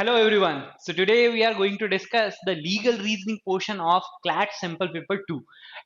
Hello everyone. So today we are going to discuss the legal reasoning portion of CLAT sample paper 2.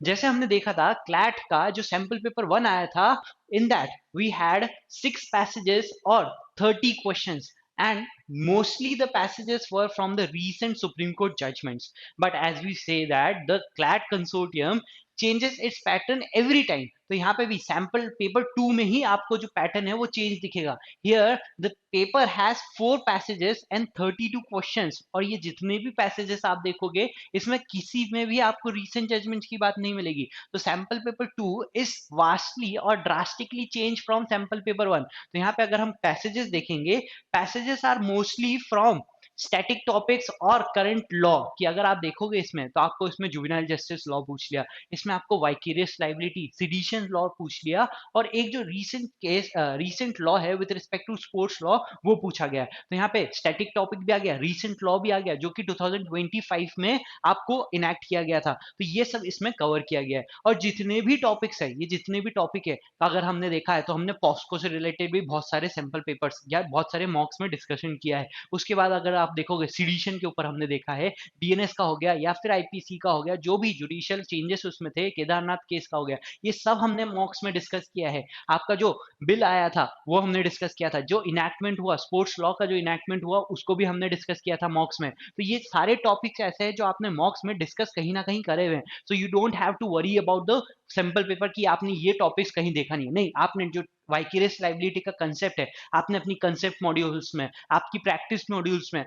जैसे हमने देखा था CLAT का जो sample paper 1 आया था, in that we had 6 passages or 30 questions, and mostly the passages were from the recent Supreme Court judgments. But as we say that the CLAT consortium changes its pattern every time. तो यहाँ पे भी sample paper 2 में ही आपको जो pattern है वो change दिखेगा. Here the paper has 4 passages and 32 questions, और ये जितने भी passages आप देखोगे इसमें किसी में भी आपको recent judgment की बात नहीं मिलेगी. तो sample paper 2 is vastly और drastically changed from sample paper 1. तो यहाँ पे अगर हम passages देखेंगे, passages are mostly from static topics और करंट लॉ कि अगर आप देखोगे इसमें तो आपको इसमें जुवेनाइल जस्टिस लॉ पूछ लिया, इसमें आपको वाइकेरियस लाइबिलिटी सिडिशन लॉ पूछ लिया, और एक जो रीसेंट लॉ है with respect to sports law वो पूछा गया. तो यहाँ पे स्टैटिक टॉपिक भी आ गया, रीसेंट लॉ भी आ गया जो कि 2025 में आपको इनैक्ट किया गया था. तो ये सब इसमें कवर किया गया है. और जितने भी टॉपिक्स है, ये जितने भी टॉपिक है अगर हमने देखा है तो हमने पॉस्को से रिलेटेड भी बहुत सारे सैंपल पेपर्स या बहुत सारे मॉक्स में डिस्कशन किया है. उसके बाद अगर आप देखोगे सिडिशन के ऊपर हमने देखा है, डीएनएस का हो गया या फिर आईपीसी का हो गया, जो भी जुडिशियल चेंजेस उसमें थे, केदारनाथ केस का हो गया, ये सब हमने मॉक्स में डिस्कस किया है. आपका जो बिल आया था वो हमने डिस्कस किया था, जो इनैक्टमेंट हुआ स्पोर्ट्स लॉ का जो इनैक्टमेंट हुआ उसको भी हमने डिस्कस किया था मॉक्स में. तो ये सारे टॉपिक्स ऐसे हैं जो आपने मॉक्स में डिस्कस कहीं ना कहीं करे हुए हैं. So you don't have to worry about the sample paper कि आपने ये टॉपिक्स कहीं देखा नहीं, आपने जो वाइकेरियस लाइबिलिटी का कंसेप्ट है आपने अपनी कंसेप्ट मॉड्यूल्स में, आपकी प्रैक्टिस मॉड्यूल्स में,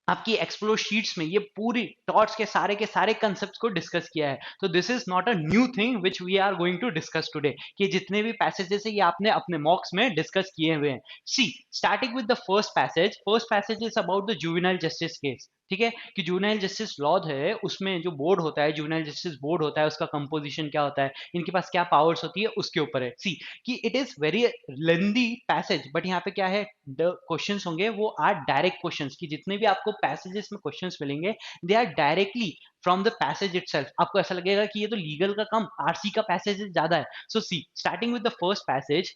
आपकी एक्सप्लोर शीट्स में ये पूरी टॉट्स के सारे कंसेप्ट्स को डिस्कस किया है. तो this is not a new thing which we are going to discuss today कि जितने भी पैसेजेस है ये आपने अपने मॉक्स में डिस्कस किए हुए हैं. See starting with the first passage is about the juvenile justice case. ठीक है कि जुवेनाइल जस्टिस लॉ है उसमें जो बोर्ड होता है, जुवेनाइल जस्टिस बोर्ड होता है, उसका कंपोजिशन क्या होता है, इनके पास क्या पावर्स होती है, उसके ऊपर है. सी कि it is very lengthy passage, but यहाँ पे क्या है, द क्वेश्चंस होंगे वो आर डायरेक्ट क्वेश्चंस कि जितने भी आपको पैसेजेस में क्वेश्चंस मिलेंगे they are directly from the passage itself. आपको ऐसा लगेगा कि ये तो लीगल का कम आरसी का पैसेज ज्यादा है. So see starting with the first passage,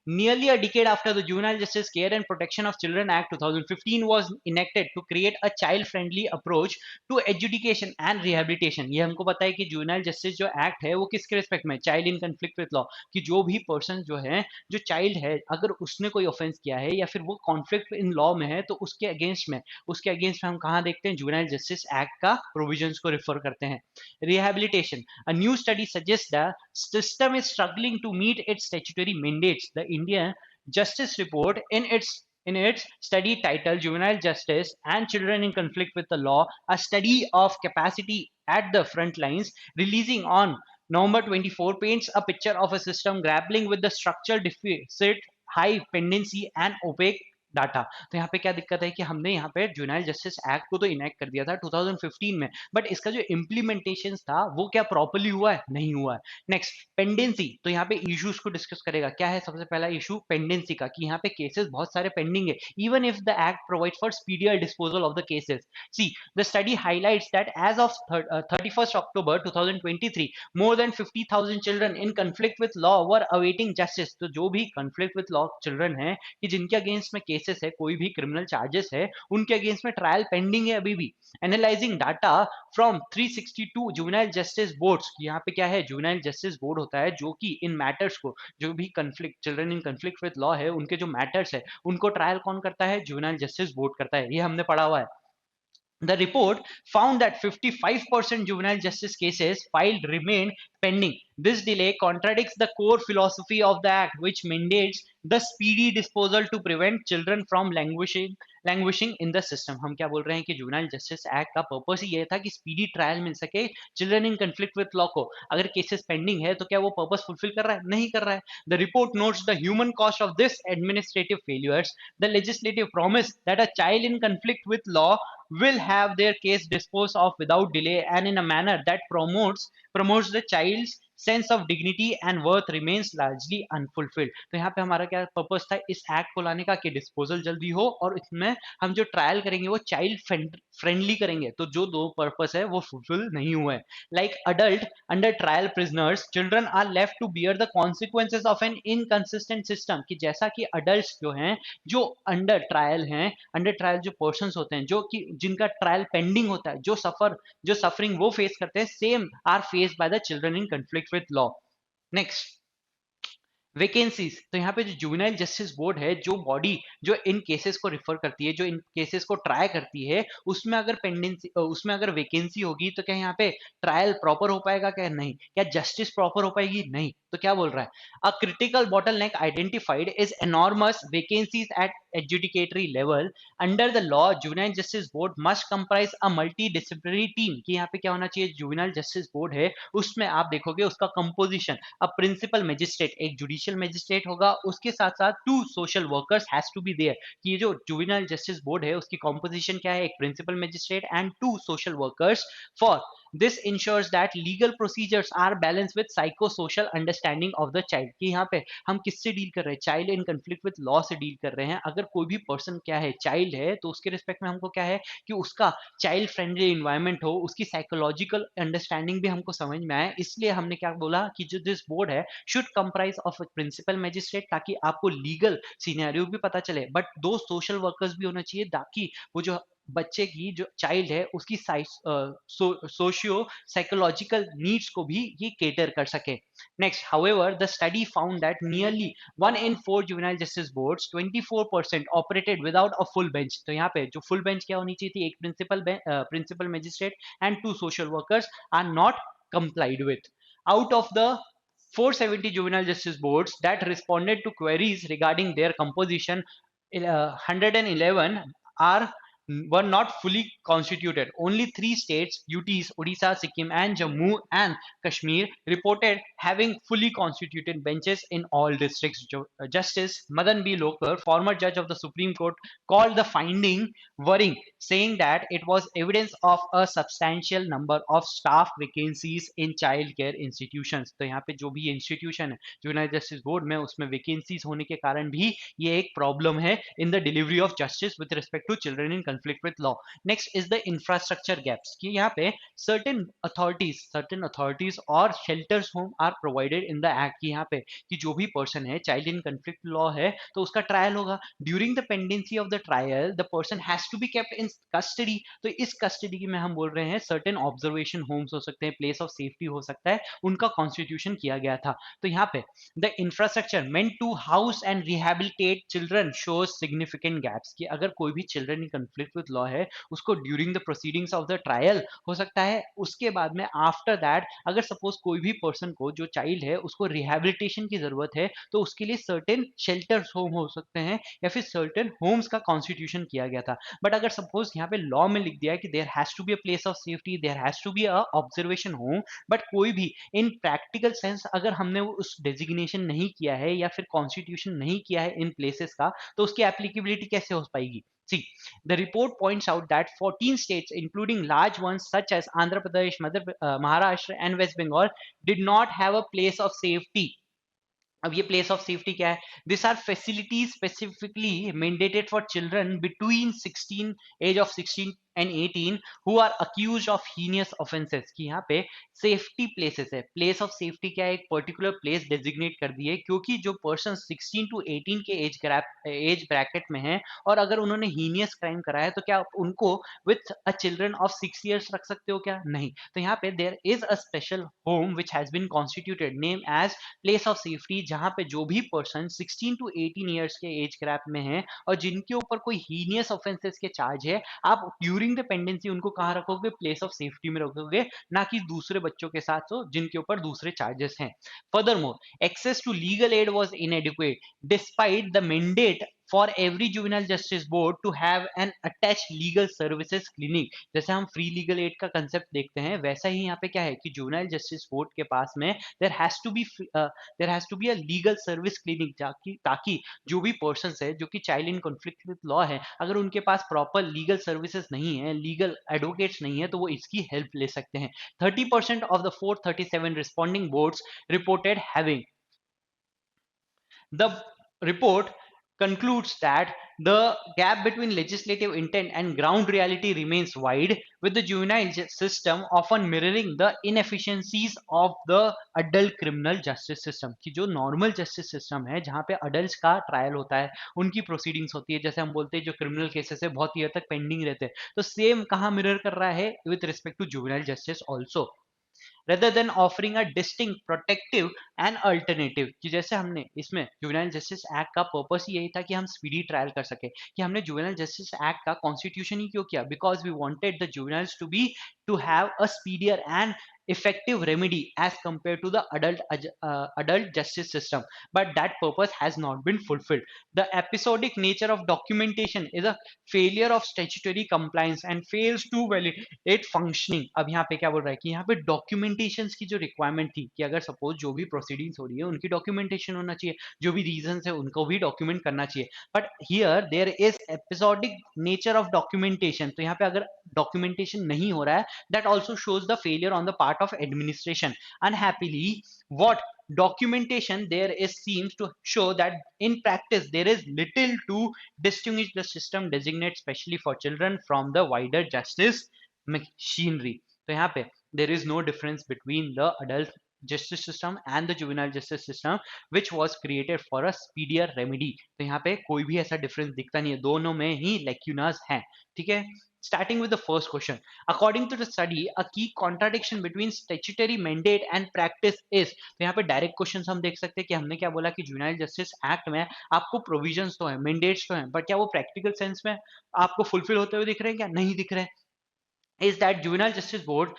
Nearly a decade after the Juvenile Justice Care and Protection of Children Act 2015 was enacted to create a child-friendly approach to education and rehabilitation. ये हमको पता है कि juvenile justice जो act है वो किसके respect में, child in conflict with law, कि जो भी पर्सन जो है, जो चाइल्ड है, अगर उसने कोई ऑफेंस किया है या फिर वो कॉन्फ्लिक्ट इन लॉ में है तो उसके अगेंस्ट में हम कहाँ देखते हैं, जुवेनाइल जस्टिस एक्ट का प्रोविजंस को रिफर करते हैं. Rehabilitation, a new study suggests the system is struggling to meet its statutory mandates. The Indian Justice Report, in its study titled Juvenile Justice and Children in Conflict with the Law, a study of capacity at the front lines, releasing on November 24, paints a picture of a system grappling with the structural deficit, high pendency, and opaque data. तो यहाँ पे क्या दिक्कत है कि हमने यहाँ पे जुवेनाइल जस्टिस एक्ट को तो इनेक्ट कर दिया था 2015 में, बट इसका जो इम्प्लीमेंटेशन था वो क्या प्रॉपरली हुआ है, नहीं हुआ है. नेक्स्ट पेंडेंसी, तो यहाँ पे इश्यूज को डिस्कस करेगा. क्या है सबसे पहला इशू, पेंडेंसी का, कि यहाँ पे केसेस बहुत सारे पेंडिंग है even if the act provide for speedier disposal of the cases. See the study highlights that as of 31st October 2023 more than 50,000 children in conflict with law were awaiting justice. तो जो भी conflict with law children हैं कि जिनके against में cases है, कोई भी क्रिमिनल चार्जेस है, उनके अगेंस्ट में ट्रायल पेंडिंग है अभी भी. Analysing data from 362 juvenile justice boards. यहाँ पे क्या है, जुवेनाइल जस्टिस बोर्ड होता है जो कि इन मैटर्स को, जो भी conflict children in conflict with law है उनके जो मैटर्स है उनको ट्रायल कौन करता है, जुवेनाइल जस्टिस बोर्ड करता है. ये हमने पढ़ा हुआ है. The report found that 55% juvenile justice cases filed remained pending. This delay contradicts the core philosophy of the Act, which mandates the speedy disposal to prevent children from languishing in the system. हम क्या बोल रहे हैं कि juvenile justice act का purpose ही ये था कि स्पीडी ट्रायल मिल सके children in conflict with law को. अगर केसेस पेंडिंग है तो क्या वो पर्पस फुलफिल कर रहा है, नहीं कर रहा है. The report notes the human cost of this administrative failures. The legislative promise that a child in conflict with law will have their case disposed of without delay and in a manner that promotes the child's sense of dignity and worth remains largely unfulfilled. तो यहाँ पे हमारा क्या purpose था इस act को लाने का कि डिस्पोजल जल्दी हो और इसमें हम जो ट्रायल करेंगे वो चाइल्ड फ्रेंडली करेंगे, तो जो दो पर्पस है वो फुलफिल नहीं हुए. Like adult under trial prisoners, children are left to bear the consequences of an inconsistent system, कि जैसा कि अडल्ट जो हैं, जो अंडर ट्रायल हैं, अंडर ट्रायल जो पर्सन होते हैं, जो कि जिनका ट्रायल पेंडिंग होता है, जो सफरिंग वो फेस करते हैं, same are face by the children in conflict with law. Next, vacancies. तो यहाँ पे जो जुवेनाइल जस्टिस बोर्ड है, जो बॉडी जो इन केसेस को रिफर करती है, जो इन केसेस को ट्राई करती है, उसमें अगर पेंडेंसी, उसमें अगर वैकेंसी होगी तो क्या यहाँ पे ट्रायल प्रॉपर हो पाएगा? क्या नहीं. क्या जस्टिस प्रॉपर हो पाएगी? नहीं. तो क्या बोल रहा है, a critical bottleneck identified is enormous vacancies at adjudicatory level. Under the law juvenile justice board must comprise a multi disciplinary team. कि यहाँ पे क्या होना चाहिए, जुवेनाइल जस्टिस बोर्ड है उसमें आप देखोगे उसका कंपोजिशन, अ प्रिंसिपल मजिस्ट्रेट, एक जुडिशियल मजिस्ट्रेट होगा, उसके साथ साथ two social workers has to be there. कि ये जो जुवेनाइल जस्टिस बोर्ड है उसकी कंपोजिशन क्या है, एक principal magistrate and two social workers. For this ensures that legal procedures are balance with psycho social understanding of the child. कि यहाँ पे हम किससे डील कर रहे हैं, child in conflict with law से डील कर रहे हैं. अगर कोई भी पर्सन क्या है, चाइल्ड है, तो उसके रिस्पेक्ट में हमको क्या है कि उसका चाइल्ड फ्रेंडली इन्वायरमेंट हो, उसकी साइकोलॉजिकल अंडरस्टैंडिंग भी हमको समझ में आए. इसलिए हमने क्या बोला कि जो दिस बोर्ड है should comprise of principal magistrate, ताकि आपको लीगल सिनेरियो भी पता चले, बट दो सोशल वर्कर्स भी होना चाहिए, ताकि वो जो बच्चे की जो चाइल्ड है उसकी सोशियो साइकोलॉजिकल नीड्स को भी ये केटर कर सके. Next, however, the study found that nearly 1 in 4 juvenile justice boards, 24% operated without a full bench. तो यहाँ पे जो full bench क्या होनी चाहिए थी, एक principal magistrate and two social workers, are not complied with. Out of the 470 juvenile justice boards that responded to queries regarding their composition, 111 are were not fully constituted. Only three states, UTs, Odisha, Sikkim, and Jammu and Kashmir, reported having fully constituted benches in all districts. Justice Madan B. Lokar, former judge of the Supreme Court, called the finding worrying, saying that it was evidence of a substantial number of staff vacancies in child care institutions. तो यहाँ पे जो भी institution है juvenile justice board में, उसमें vacancies होने के कारण भी ये एक प्रॉब्लम है in the delivery of justice with respect to children in conflict with law. Next is the infrastructure gaps. कि यहाँ पे सर्टेन अथॉरिटीज और shelters home are provided in the act. की यहाँ पे कि जो भी पर्सन है चाइल्ड इन कंफ्लिक्ट लॉ है तो उसका ट्रायल होगा. During the pendency of the trial the person has to be kept in custody. तो इस कस्टडी में हम बोल रहे हैं सर्टेन ऑब्जर्वेशन होम्स हो सकते हैं, प्लेस ऑफ सेफ्टी हो सकता है, उनका कॉन्स्टिट्यूशन किया गया था. तो यहाँ पे the infrastructure meant to house and rehabilitate children shows significant gaps. कि अगर कोई भी children in conflict with law है उसको during the proceedings of the trial हो सकता है, उसके बाद में आफ्टर दैट अगर सपोज कोई भी पर्सन को जो चाइल्ड है उसको रिहेबिलिटेशन की जरूरत है तो उसके लिए सर्टेन शेल्टर्स होम हो सकते हैं या फिर सर्टेन होम्स का कॉन्स्टिट्यूशन किया गया था. बट अगर सपोज यहाँ पे लॉ में लिख दिया है कि there has to be a place of safety, there has to be a observation home, but कोई भी इन प्रैक्टिकल सेंस अगर हमने उस डेजिग्नेशन नहीं किया है या फिर कॉन्स्टिट्यूशन नहीं किया है इन प्लेसेस का, तो उसकी एप्लीकेबिलिटी कैसे हो पाएगी. See, the report points out that 14 states, including large ones such as Andhra Pradesh, Maharashtra, and West Bengal, did not have a place of safety. अब ये प्लेस ऑफ सेफ्टी क्या है, this are facilities specifically mandated for children between 16 age of 16 and 18 who are accused of heinous offences. की यहाँ पे safety places है, place of safety क्या है, एक पर्टिकुलर प्लेस डेजिग्नेट कर दी है क्योंकि जो पर्सन 16 टू 18 के एज ब्रैकेट में है और अगर उन्होंने हीनियस क्राइम करा है तो क्या उनको with a children of 6 years रख सकते हो क्या, नहीं. तो यहाँ पे there is a special home which has been constituted name as place of safety, जहां पे जो भी पर्सन 16 टू 18 इयर्स के एज ग्रैप में है और जिनके ऊपर कोई हीनियस ऑफेंसेस के चार्ज है, आप ड्यूरिंग द पेंडेंसी उनको कहाँ रखोगे, प्लेस ऑफ सेफ्टी में रखोगे, ना कि दूसरे बच्चों के साथ हो जिनके ऊपर दूसरे चार्जेस हैं. Furthermore, access to legal aid was inadequate despite the mandate for every juvenile justice board to have an attached legal services clinic. जैसे हम फ्री लीगल एड का कंसेप्ट देखते हैं, वैसा ही यहाँ पे क्या है कि जुवेनाइल जस्टिस बोर्ड के पास में there has to be a legal service clinic, ताकि जो भी पर्सन है जो कि child in conflict with law है, अगर उनके पास प्रॉपर लीगल सर्विसेज नहीं है, लीगल एडवोकेट्स नहीं है, तो वो इसकी हेल्प ले सकते हैं. 30% of the 437 responding boards reported having. The report concludes that the gap between legislative intent and ground reality remains wide, with the juvenile system often mirroring the inefficiencies of the adult criminal justice system. कि जो normal justice system है जहाँ पे adults का trial होता है, उनकी proceedings होती है, जैसे हम बोलते हैं जो criminal cases है बहुत ही हद तक pending रहते हैं, तो same कहाँ mirror कर रहा है with respect to juvenile justice also, rather than offering a distinct protective and alternative. कि जैसे हमने इसमें जुवेनाइल जस्टिस एक्ट का पर्पस ही यही था कि हम स्पीडी ट्रायल कर सके, कि हमने जुवेनाइल जस्टिस एक्ट का कॉन्स्टिट्यूशन ही क्यों किया, because we wanted the juveniles to have a speedier and effective remedy as compared to the adult justice system, but that purpose has not been fulfilled. The episodic nature of documentation is a failure of statutory compliance and fails to validate functioning. अब यहाँ पे क्या बोल रहा है कि यहाँ पे डॉक्यूमेंटेशन की जो रिक्वायरमेंट थी कि अगर सपोज जो भी प्रोसीडिंग्स हो रही है उनकी डॉक्यूमेंटेशन होना चाहिए, जो भी रीजन है उनको भी डॉक्यूमेंट करना चाहिए, but here there is episodic nature of documentation. तो यहाँ पे अगर डॉक्यूमेंटेशन नहीं हो रहा है, that also shows the failure on the part of administration. Unhappily, what documentation there is seems to show that in practice there is little to distinguish the system designate specially for children from the wider justice machinery. तो यहाँ पे there is no difference between the adult justice system and the juvenile justice system which was created for a speedier remedy. तो यहाँ पे कोई भी ऐसा difference दिखता नहीं है, दोनों में ही लेक्यूनास हैं. ठीक है. Starting with the first question, according to the study, a key contradiction between statutory mandate and practice is. तो यहाँ पे डायरेक्ट क्वेश्चन हम देख सकते हैं कि हमने क्या बोला कि जुवेनाइल जस्टिस एक्ट में आपको प्रोविजंस तो है, मैंडेट्स तो हैं, बट क्या वो प्रैक्टिकल सेंस में आपको फुलफिल होते हुए दिख रहे हैं क्या? नहीं दिख रहे हैं. Is that juvenile justice board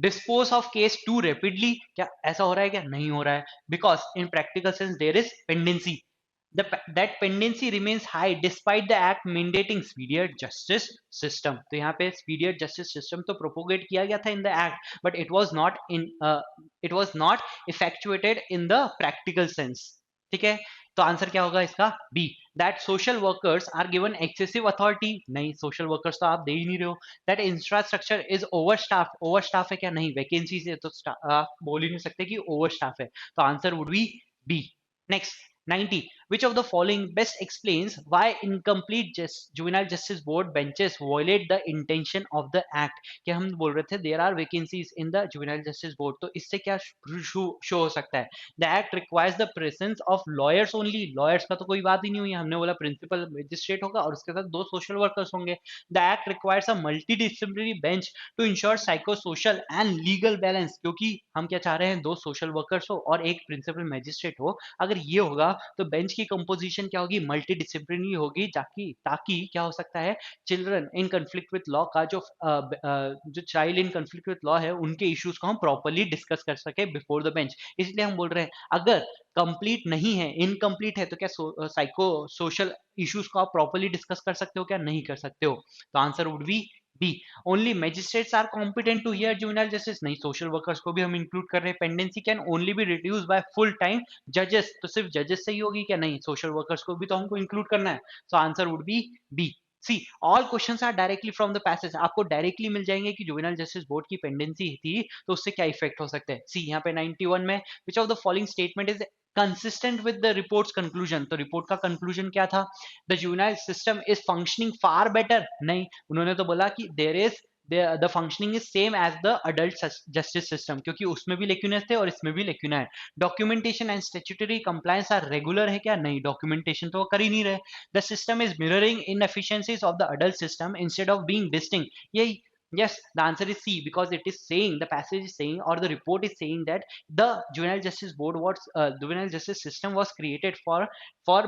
dispose of case too rapidly? क्या ऐसा हो रहा है क्या? नहीं हो रहा है, because in practical sense there is pendency. That pendency remains high despite the act mandating speedier justice system. तो यहाँ पे speedier justice system तो propagate किया गया था in the act, but it was not effectuated in the practical sense. ठीक है. तो आंसर क्या होगा इसका? B. That social workers are given excessive authority. नहीं, सोशल वर्कर्स तो आप दे ही नहीं रहे हो. That infrastructure is over staff. Over staff है क्या? नहीं, वैकेंसी से तो आप बोल ही नहीं सकते कि ओवर स्टाफ है. तो answer would be B. Next 90. Which of the following best explains why incomplete juvenile justice board benches violate the intention of the act? कि हम बोल रहे थे there are vacancies in the juvenile justice board, तो इससे क्या show हो सकता है? The act requires the presence of lawyers only. lawyers का तो कोई बात ही नहीं हुई, हमने बोला प्रिंसिपल मजिस्ट्रेट होगा और उसके साथ 2 सोशल वर्कर्स होंगे. The act requires a multidisciplinary bench to ensure psychosocial and legal balance, क्योंकि हम क्या चाह रहे हैं? 2 सोशल वर्कर्स हो और एक प्रिंसिपल मजिस्ट्रेट हो. अगर ये होगा तो बेंच की कंपोजिशन क्या होगी? मल्टी डिसिप्लिनरी होगी, ताकि क्या हो सकता है? Children in conflict with law का जो child in conflict with law है उनके इश्यूज को हम प्रॉपर्ली डिस्कस कर सके बिफोर द बेंच. इसलिए हम बोल रहे हैं अगर कंप्लीट नहीं है, इनकम्प्लीट है, तो क्या साइको सोशल इश्यूज को आप प्रॉपर्ली डिस्कस कर सकते हो क्या? नहीं कर सकते हो. तो answer would be B. Only magistrates are competent to hear juvenile justice. नहीं, सोशल वर्कर्स को भी हम इंक्लूड कर रहे हैं. Pendency can only be reduce by full time जजेस. तो सिर्फ जजेस से ही होगी क्या? नहीं, सोशल वर्कर्स को भी तो हमको इंक्लूड करना है. सो answer would be B. C all questions are directly from the passage. आपको डायरेक्टली मिल जाएंगे कि जुवेनाइल जस्टिस बोर्ड की पेंडेंसी थी तो उससे क्या इफेक्ट हो सकता है. सी यहाँ पे 91 में which of the following statement is consistent with the report's conclusion. तो रिपोर्ट का कंक्लूजन क्या था? The juvenile system is functioning far better. नहीं, उन्होंने तो बोला कि the functioning is same as the adult justice system, क्योंकि उसमें भी लेक्यूनस थे और इसमें भी लेक्यूना है. Documentation and statutory compliance are regular है क्या? नहीं, डॉक्यूमेंटेशन तो वो कर ही नहीं रहे. The system is mirroring inefficiencies of the adult system instead of being distinct. यही Yes, the answer is C, because it is saying, the passage is saying, or the report is saying that the juvenile justice board was juvenile justice system was created for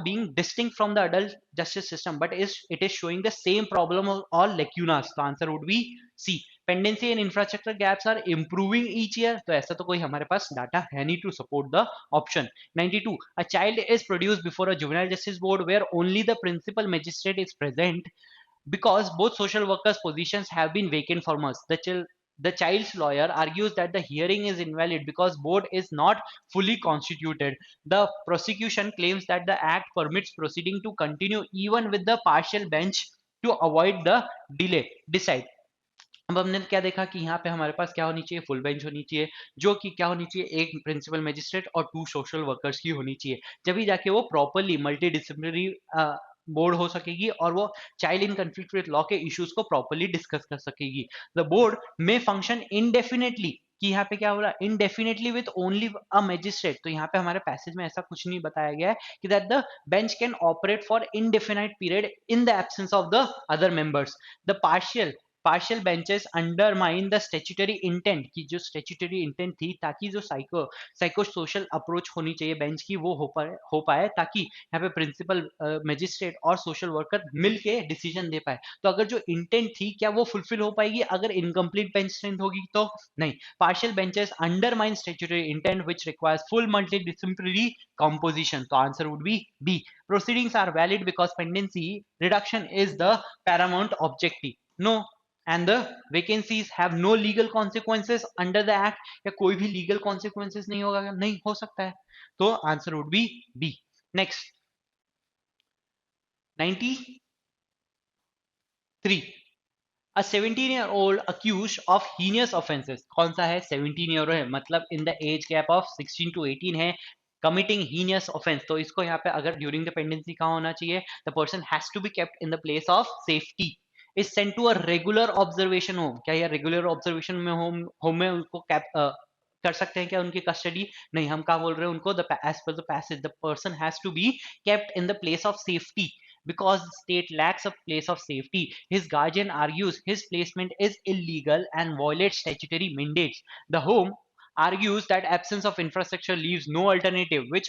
being distinct from the adult justice system, but is it is showing the same problem or lacunas. The answer would be C. Pendency and infrastructure gaps are improving each year. तो ऐसा तो कोई हमारे पास data है नहीं to support the option. 92. A child is produced before a juvenile justice board where only the principal magistrate is present because both social workers' positions have been vacant for months. The child's lawyer argues that the hearing is invalid because board is not fully constituted. The prosecution claims that the act permits proceeding to continue even with the partial bench to avoid the delay. Decide. अब हमने क्या देखा कि यहाँ पे हमारे पास क्या होनी चाहिए, फुल बेंच होनी चाहिए, जो कि क्या होनी चाहिए, एक प्रिंसिपल मैजिस्ट्रेट और 2 सोशल वर्कर्स की होनी चाहिए, जब ही जाके वो प्रॉपरली मल्टी डिसिप्लिनरी बोर्ड हो सकेगी और वो child in conflict with law के इश्यूज को प्रॉपरली डिस्कस कर सकेगी. द बोर्ड में फंक्शन इनडेफिनेटली, कि यहाँ पे क्या हो रहा है, indefinitely with only a magistrate. तो यहाँ पे हमारे पैसेज में ऐसा कुछ नहीं बताया गया है कि that the bench can operate for indefinite period in the absence of the other members. The partial benches undermine the statutory intent, की जो स्टेच्यूटरी इंटेंट थी, ताकि जो साइको सोशल अप्रोच होनी चाहिए बेंच की वो हो पाए ताकि यहाँ पे प्रिंसिपल मजिस्ट्रेट और सोशल वर्कर मिलके डिसीजन दे पाए. तो अगर जो इंटेंट थी क्या वो फुलफिल हो पाएगी अगर इनकम्प्लीट बेंच स्ट्रेंथ होगी? तो नहीं. Partial benches undermine statutory intent which requires full multidisciplinary composition. तो answer would be B. Proceedings are valid because pendency reduction is the paramount objective. No. And the vacancies have no legal consequences under the act. या कोई भी legal consequences नहीं होगा, नहीं हो सकता है. तो answer would be B. Next. 93. A 17-year-old accused of heinous offenses. कौन सा है? 17 year है, मतलब in the age gap of 16 to 18 है, committing heinous offense. तो इसको यहाँ पे अगर during the pendency कहाँ होना चाहिए? The person has to be kept in the place of safety. Is sent to a regular observation home. क्या यह regular observation में home में उनको कर सकते हैं क्या उनकी कस्टडी? नहीं. हम क्या बोल रहे हैं उनको? As per the passage, the person has to be kept in the place of safety. Because the state lacks a place of safety, his guardian argues his placement is illegal and violates statutory mandates. The home argues that absence of infrastructure leaves no alternative, which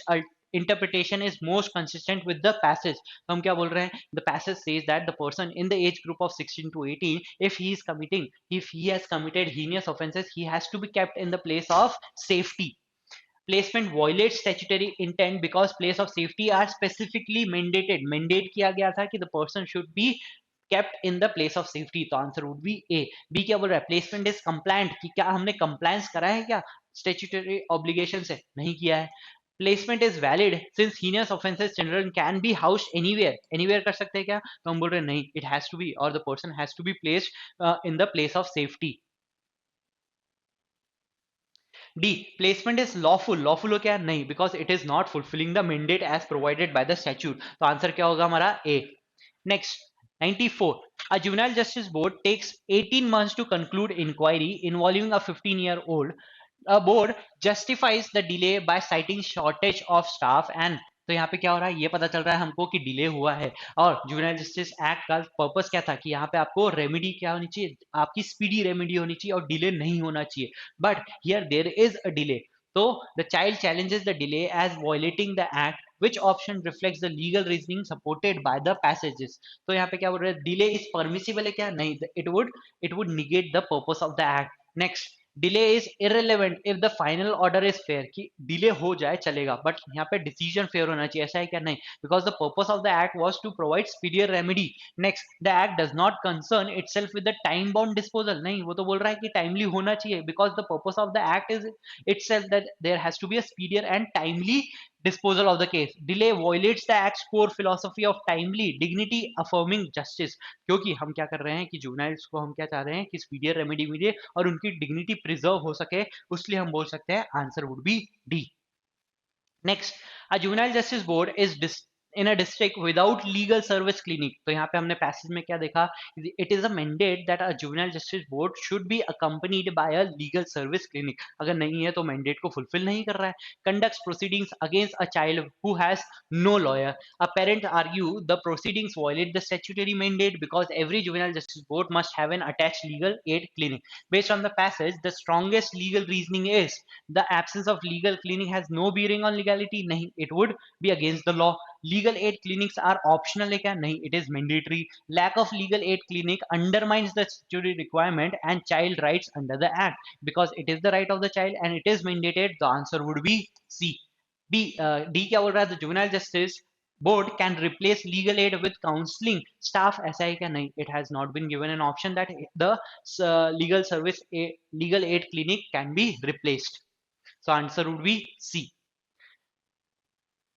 interpretation is most consistent with the passage. तो हम क्या बोल रहे हैं? The passage says that the person in the age group of 16 to 18, if he has committed heinous offenses, he has to be kept in the place of safety. Placement violates statutory intent because place of safety are specifically mandated. Mandate किया गया था कि the person should be kept in the place of safety. तो answer would be A. B क्या बोल रहा है? Placement is compliant, कि क्या हमने compliance करा है क्या statutory obligation से? नहीं किया है. Placement is valid since heinous offenses children can be housed anywhere कर सकते हैं क्या? तो हम बोल रहे हैं नहीं, it has to be, or the person has to be placed in the place of safety. D. Placement is lawful. Lawful हो क्या? नहीं, because it is not fulfilling the mandate as provided by the statute. तो answer क्या होगा हमारा? A. Next. 94. A juvenile justice board takes 18 months to conclude inquiry involving a 15-year-old. A board justifies the delay by citing shortage of staff and. तो यहाँ पे क्या हो रहा है? ये पता चल रहा है हमको कि डिले हुआ है, और जुवेनाइल जस्टिस एक्ट का पर्पस क्या था कि यहाँ पे आपको रेमेडी क्या होनी चाहिए, आपकी स्पीडी रेमेडी होनी चाहिए और डिले नहीं होना चाहिए. But here there is a delay. तो the child challenges the delay as violating the act. which option reflects the legal reasoning supported by the passages? तो यहाँ पे क्या बोल रहे हैं? डिले इज परमिसिबल है क्या? नहीं. it would negate the purpose of the act. Next. Delay is irrelevant if the final order is fair, कि डिले हो जाए चलेगा बट यहाँ पे डिसीजन फेयर होना चाहिए. ऐसा है क्या? नहीं, because the purpose of the act was to provide speedier remedy. Next. The act does not concern itself with the time bound disposal. नहीं, वो तो बोल रहा है कि टाइमली होना चाहिए, because the purpose of the act is itself that there has to be a speedier and timely disposal of the case. Delay violates the act's core philosophy of timely, dignity affirming justice. क्योंकि हम क्या कर रहे हैं कि juveniles को हम क्या चाह रहे हैं कि स्पीडियर रेमेडी मिले और उनकी डिग्निटी प्रिजर्व हो सके, उसलिए हम बोल सकते हैं answer would B D. Next, a juvenile justice board is in a district without legal service clinic. तो यहाँ पे हमने पैसेज में क्या देखा, it is a mandate that a juvenile justice board should be accompanied by a legal service clinic. अगर नहीं है तो mandate को fulfill नहीं कर रहा है. Conducts proceedings against a child who has no lawyer. A parent argue the proceedings violate the statutory mandate because every juvenile justice board must have an attached legal aid clinic. Based on the passage, the strongest legal reasoning is the absence of legal clinic has no bearing on legality. नहीं, it would be against the law. Legal aid clinics are optional है क्या? नहीं, it is mandatory. Lack of legal aid clinic undermines the statutory requirement and child rights under the act. Because it is the right of the child and it is mandated, the answer would be C. D क्या बोल रहा है? The juvenile justice board can replace legal aid with counseling staff. ऐसा है क्या? नहीं, it has not been given an option that the legal aid clinic can be replaced. So answer would be C.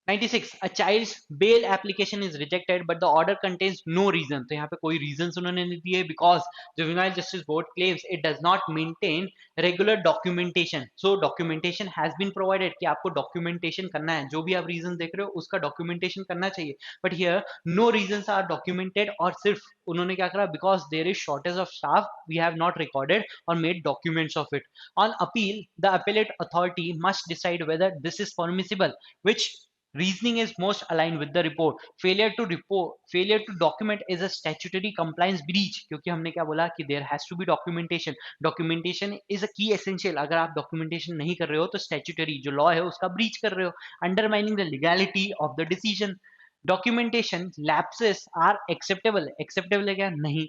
96. A child's bail application is rejected but the order contains no reason. तो यहाँ पे कोई reasons उन्होंने नहीं दिए because juvenile justice board claims it does not maintain regular documentation. So documentation has been provided कि आपको documentation करना है, जो भी आप reasons देख रहे हो उसका documentation करना चाहिए. But here no reasons are documented और सिर्फ उन्होंने क्या करा, because there is shortage of staff we have not recorded or made documents of it. On appeal, the appellate authority must decide whether this is permissible, which reasoning is most aligned with the report. Failure to document is a statutory compliance breach, क्योंकि हमने क्या बोला कि there has to be documentation is a key essential. अगर आप documentation नहीं कर रहे हो तो statutory जो law है उसका breach कर रहे हो, undermining the legality of the decision. Documentation lapses are acceptable है क्या? नहीं.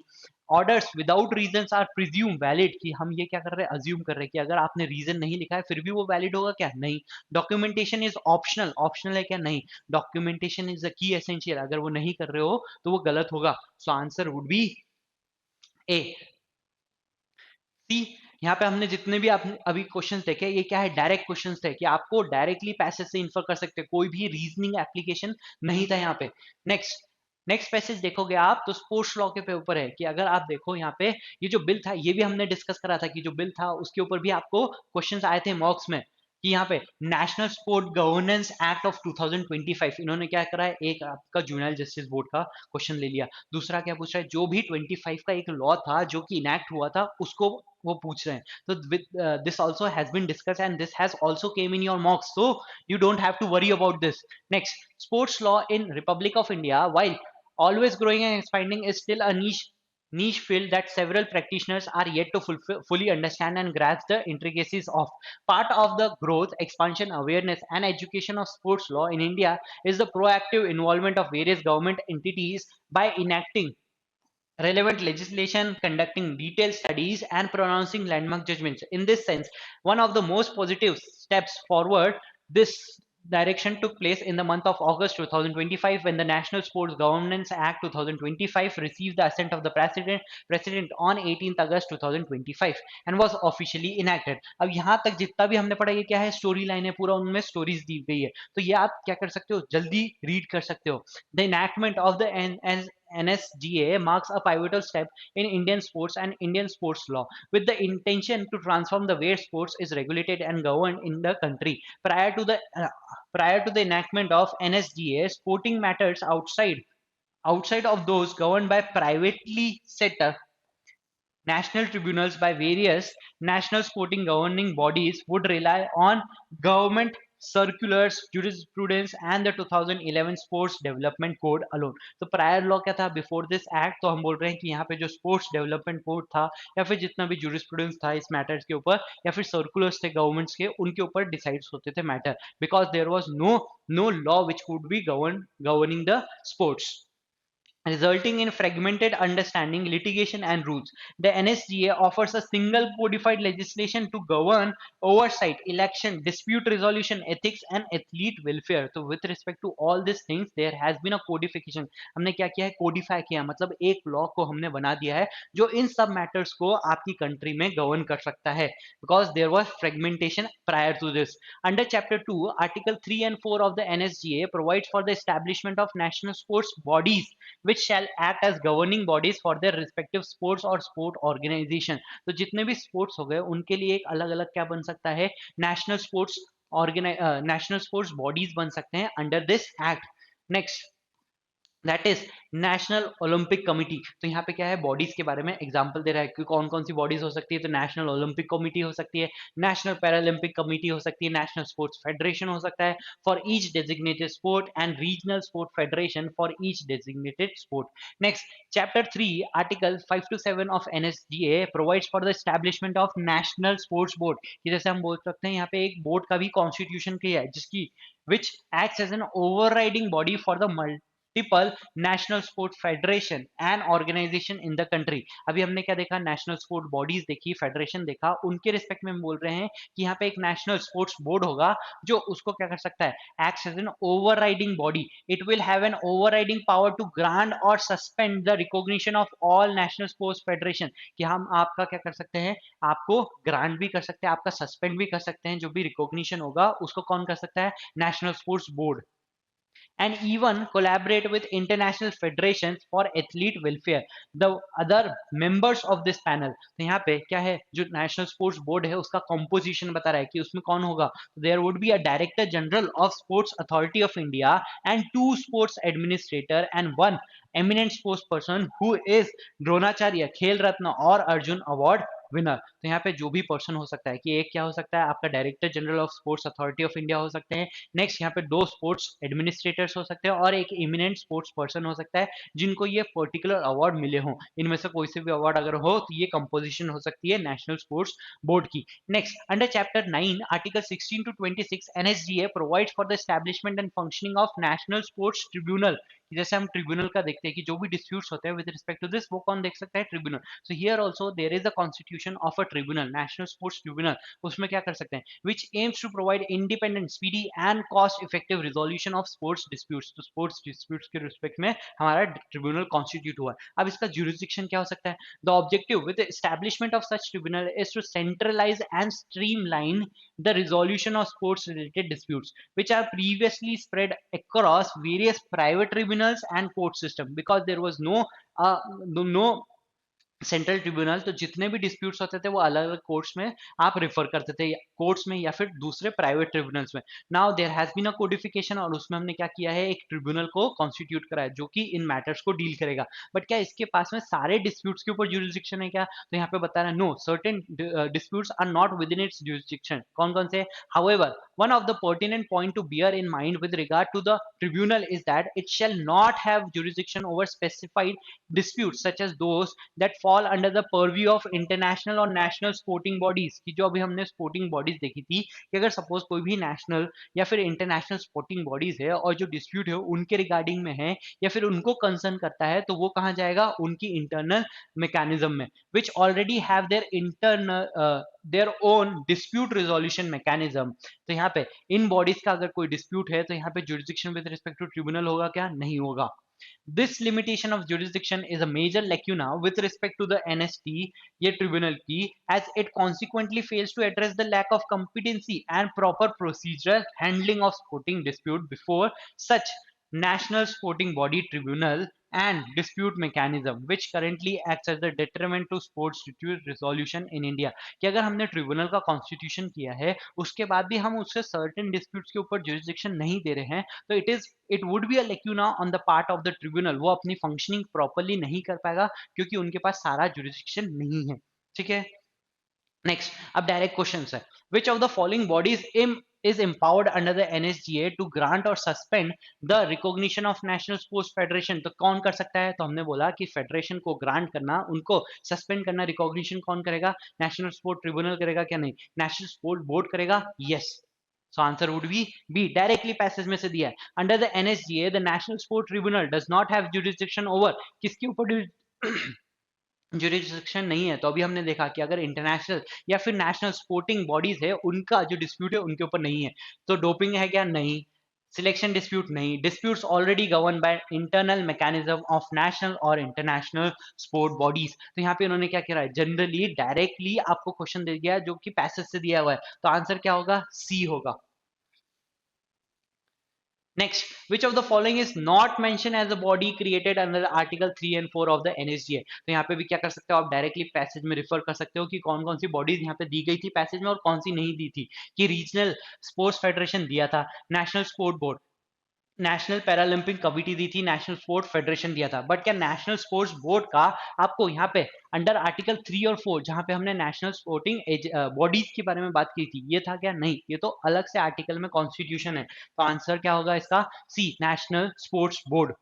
Orders without reasons are presume valid, कि हम ये क्या कर रहे हैं, अज्यूम कर रहे हैं कि अगर आपने रीजन नहीं लिखा है फिर भी वो वैलिड होगा क्या? नहीं. डॉक्यूमेंटेशन इज ऑप्शनल है क्या? नहीं. डॉक्यूमेंटेशन इज अ की एसेंशियल, अगर वो नहीं कर रहे हो तो वो गलत होगा. सो आंसर वुड बी ए. सी. यहाँ पे हमने जितने भी आपने अभी क्वेश्चंस देखे ये क्या है, डायरेक्ट क्वेश्चंस थे कि आपको डायरेक्टली पैसेज से इन्फर कर सकते, कोई भी रीजनिंग एप्लीकेशन नहीं था यहाँ पे. नेक्स्ट पैसेज देखोगे आप तो स्पोर्ट्स लॉ के ऊपर है, कि अगर आप देखो यहाँ पे ये जो बिल था ये भी हमने डिस्कस करा था कि जो बिल था उसके ऊपर भी आपको क्वेश्चंस आए थे मॉक्स में, कि यहाँ पे national sport governance act of 2025 इन्होंने क्या करा है, एक आपका जुवेनाइल जस्टिस बोर्ड का क्वेश्चन ले लिया. दूसरा क्या पूछ रहा है, जो भी 25 का एक लॉ था जो कि इनैक्ट हुआ था उसको वो पूछ रहे हैं. तो this also has been discuss and this has also came in your mocks, so you don't have to worry about this. Next, sports law in republic of India while always growing and expanding is still a niche field that several practitioners are yet to fully understand and grasp the intricacies of. Part of the growth, expansion, awareness, and education of sports law in India is the proactive involvement of various government entities by enacting relevant legislation, conducting detailed studies, and pronouncing landmark judgments. In this sense, one of the most positive steps forward this direction took place in the month of August 2025 when the National Sports Governance Act 2025 received the assent of the President on 18th August 2025 and was officially enacted. अब यहाँ तक जितना भी हमने पढ़ा ये क्या है, स्टोरी लाइन है पूरा, उनमें स्टोरीज दी गई है, तो ये आप क्या कर सकते हो, जल्दी रीड कर सकते हो. The enactment of the NSGA marks a pivotal step in Indian sports and Indian sports law, with the intention to transform the way sports is regulated and governed in the country. Prior to the enactment of NSGA, sporting matters outside of those governed by privately set up national tribunals by various national sporting governing bodies would rely on government circulars, jurisprudence, and the 2011 Sports Development Code alone. तो prior law क्या था before this act, तो हम बोल रहे हैं कि यहाँ पे जो स्पोर्ट्स डेवलपमेंट कोड था या फिर जितना भी जुरिस्प्रूडेंस था इस मैटर्स के ऊपर या फिर सर्कुलर्स थे गवर्नमेंट्स के, उनके ऊपर डिसाइड्स होते थे matter, because there was no law which could be governing the sports, resulting in fragmented understanding, litigation, and rules. The NSGA offers a single codified legislation to govern oversight, election, dispute resolution, ethics, and athlete welfare. So, with respect to all these things, there has been a codification. हमने क्या किया है, codify किया, मतलब एक law को हमने बना दिया है जो इन सब matters को आपकी country में govern कर सकता है, because there was fragmentation prior to this. Under Chapter 2, Article 3 and 4 of the NSGA provides for the establishment of national sports bodies which shall act as governing bodies for their respective sports or sport organization. तो जितने भी sports हो गए उनके लिए एक अलग अलग क्या बन सकता है, national sports bodies बन सकते हैं under this act. Next, that is national Olympic committee. तो यहाँ पे क्या है, बॉडीज के बारे में एग्जांपल दे रहा है कि कौन कौन सी बॉडीज हो सकती है। तो नेशनल ओलंपिक कमिटी हो सकती है, नेशनल पैरालंपिक कमिटी हो सकती है, नेशनल स्पोर्ट्स फेडरेशन हो सकता है for each designated sport, and regional sport federation for each designated sport. Next, chapter 3 article 5 to 7 of NSGA provides for the establishment of national sports board. कि जैसे हम बोल सकते हैं यहाँ पे एक बोर्ड का भी कॉन्स्टिट्यूशन किया है, जिसकी which acts as an overriding body for the multiple national sport federation and organization in the country। अभी हमने क्या देखा, नेशनल स्पोर्ट बॉडीज देखी, फेडरेशन देखा, उनके रिस्पेक्ट में हम बोल रहे हैं कि यहाँ पे एक नेशनल स्पोर्ट्स बोर्ड होगा जो उसको क्या कर सकता है, acts as an overriding body. It will have an overriding power to grant और suspend the recognition of all national sports federation. कि हम आपका क्या कर सकते हैं, आपको ग्रांट भी कर सकते हैं, आपका सस्पेंड भी कर सकते हैं, जो भी रिकॉग्निशन होगा उसको कौन कर सकता है, national sports board. And even collaborate with international federations for athlete welfare, the other members of this panel। तो यहाँ पे क्या है, जो नेशनल स्पोर्ट्स बोर्ड है उसका कॉम्पोजिशन बता रहा है कि उसमें कौन होगा। There would be a director general of sports authority of India and 2 sports administrator and 1 eminent sports person who is Dronacharya Khel Ratna और अर्जुन अवार्ड विनर। तो यहाँ पे जो भी पर्सन हो सकता है, कि एक क्या हो सकता है, आपका director general of sports authority of India हो सकते हैं, नेक्स्ट यहाँ पे 2 स्पोर्ट्स एडमिनिस्ट्रेटर्स हो सकते हैं और एक इमिनेंट स्पोर्ट्स पर्सन हो सकता है जिनको ये पर्टिकुलर अवार्ड मिले हों। इनमें से कोई से भी अवार्ड अगर हो तो ये कंपोजिशन हो सकती है नेशनल स्पोर्ट्स बोर्ड की। Next, under chapter 9 article 16 to 26 NSGA provides for the establishment and functioning of national sports tribunal. जैसे हम ट्रिब्यूनल का देखते हैं कि जो भी डिस्प्यूट्स होते हैं विद रिस्पेक्ट टू दिस, वो कौन देख सकता है, tribunal. So here also there is a constitution of a tribunal, national sports tribunal. उसमें क्या कर सकते हैं, which aims to provide independent, speedy and cost effective resolution of sports disputes। तो sports disputes के रिस्पेक्ट में हमारा ट्रिब्यूनल कॉन्स्टिट्यूट हुआ है। अब इसका jurisdiction क्या हो सकता है, the objective with the establishment of such tribunal is to centralize and streamline the resolution of sports related disputes which are previously spread across various private tribunals and court system, because there was no central tribunal. तो जितने भी disputes होते थे वो अलग अलग courts में आप रेफर करते थे, कोर्ट्स में या फिर दूसरे प्राइवेट ट्रिब्यूनल्स में। Now there has been a codification, और उसमें हमने क्या किया है, एक ट्रिब्यूनल को कॉन्स्टिट्यूट करा है जो कि इन मैटर्स को डील करेगा। बट क्या इसके पास में सारे डिस्प्यूट्स के ऊपर जुरिस्डिक्शन है क्या, तो यहाँ पे बता रहा है no, certain disputes are not within its jurisdiction. कौन कौन से, however one of the pertinent point to bear in mind with regard to the tribunal is that it shall not have jurisdiction over specified disputes such as those that fall under the purview of international और national sporting bodies। की जो अभी हमने sporting bodies देखी थी कि अगर suppose कोई भी national या फिर international sporting bodies है और जो dispute है उनके regarding में है या फिर उनको concern करता है, तो वो कहाँ जाएगा, उनकी internal mechanism में, which already have their internal their own dispute resolution mechanism। तो यहाँ पे इन bodies का अगर कोई dispute है तो यहाँ पे jurisdiction with respect to tribunal होगा क्या, नहीं होगा। This limitation of jurisdiction is a major lacuna with respect to the NST, ये tribunal की, as it consequently fails to address the lack of competency and proper procedural handling of sporting dispute before such national sporting body tribunal and dispute mechanism which currently acts as the deterrent to sports dispute resolution in India। कि अगर हमने tribunal का constitution किया है उसके बाद भी हम उससे सर्टेन डिस्प्यूट्स के ऊपर जुरिस्डिक्शन नहीं दे रहे हैं, तो it would be a lacuna on the part of the tribunal. वो अपनी फंक्शनिंग प्रॉपरली नहीं कर पाएगा क्योंकि उनके पास सारा जुरिस्डिक्शन नहीं है। ठीक है, नेक्स्ट, अब डायरेक्ट क्वेश्चन है, which of the following bodies is empowered under the NSGA to grant or suspend the recognition of national sports federation। तो कौन कर सकता है, तो हमने बोला कि फेडरेशन को ग्रांट करना, उनको सस्पेंड करना, रिकॉग्निशन कौन करेगा, नेशनल स्पोर्ट ट्रिब्यूनल करेगा क्या, नहीं, नेशनल स्पोर्ट बोर्ड करेगा, yes. So answer would be B, directly passage में से दिया है, under the NSGA the national sport tribunal does not have jurisdiction over, किसके ऊपर जुरिस्डिक्शन नहीं है। तो अभी हमने देखा कि अगर इंटरनेशनल या फिर नेशनल स्पोर्टिंग बॉडीज है उनका जो डिस्प्यूट है उनके ऊपर नहीं है। तो डोपिंग है क्या, नहीं, सिलेक्शन डिस्प्यूट नहीं, disputes already govern by internal mechanism of national और इंटरनेशनल स्पोर्ट बॉडीज। तो यहाँ पे उन्होंने क्या किया है, जनरली डायरेक्टली आपको क्वेश्चन दे दिया जो कि पैसेज से दिया हुआ है, तो आंसर क्या होगा, सी होगा। Next, which of the following is not mentioned as a body created under the Article 3 and 4 of the NSGA। तो यहाँ पे भी क्या कर सकते हो आप, डायरेक्टली पैसेज में रिफर कर सकते हो कि कौन कौन सी बॉडीज यहाँ पे दी गई थी पैसेज में और कौन सी नहीं दी थी। कि रीजनल स्पोर्ट्स फेडरेशन दिया था, national sport board national paralympic committee दी थी, नेशनल स्पोर्ट फेडरेशन दिया था, बट क्या नेशनल स्पोर्ट्स बोर्ड का आपको यहाँ पे अंडर आर्टिकल 3 और 4 जहां पे हमने नेशनल स्पोर्टिंग बॉडीज के बारे में बात की थी, ये था क्या? नहीं, ये तो अलग से आर्टिकल में कॉन्स्टिट्यूशन है। तो आंसर क्या होगा इसका? C, national sports board.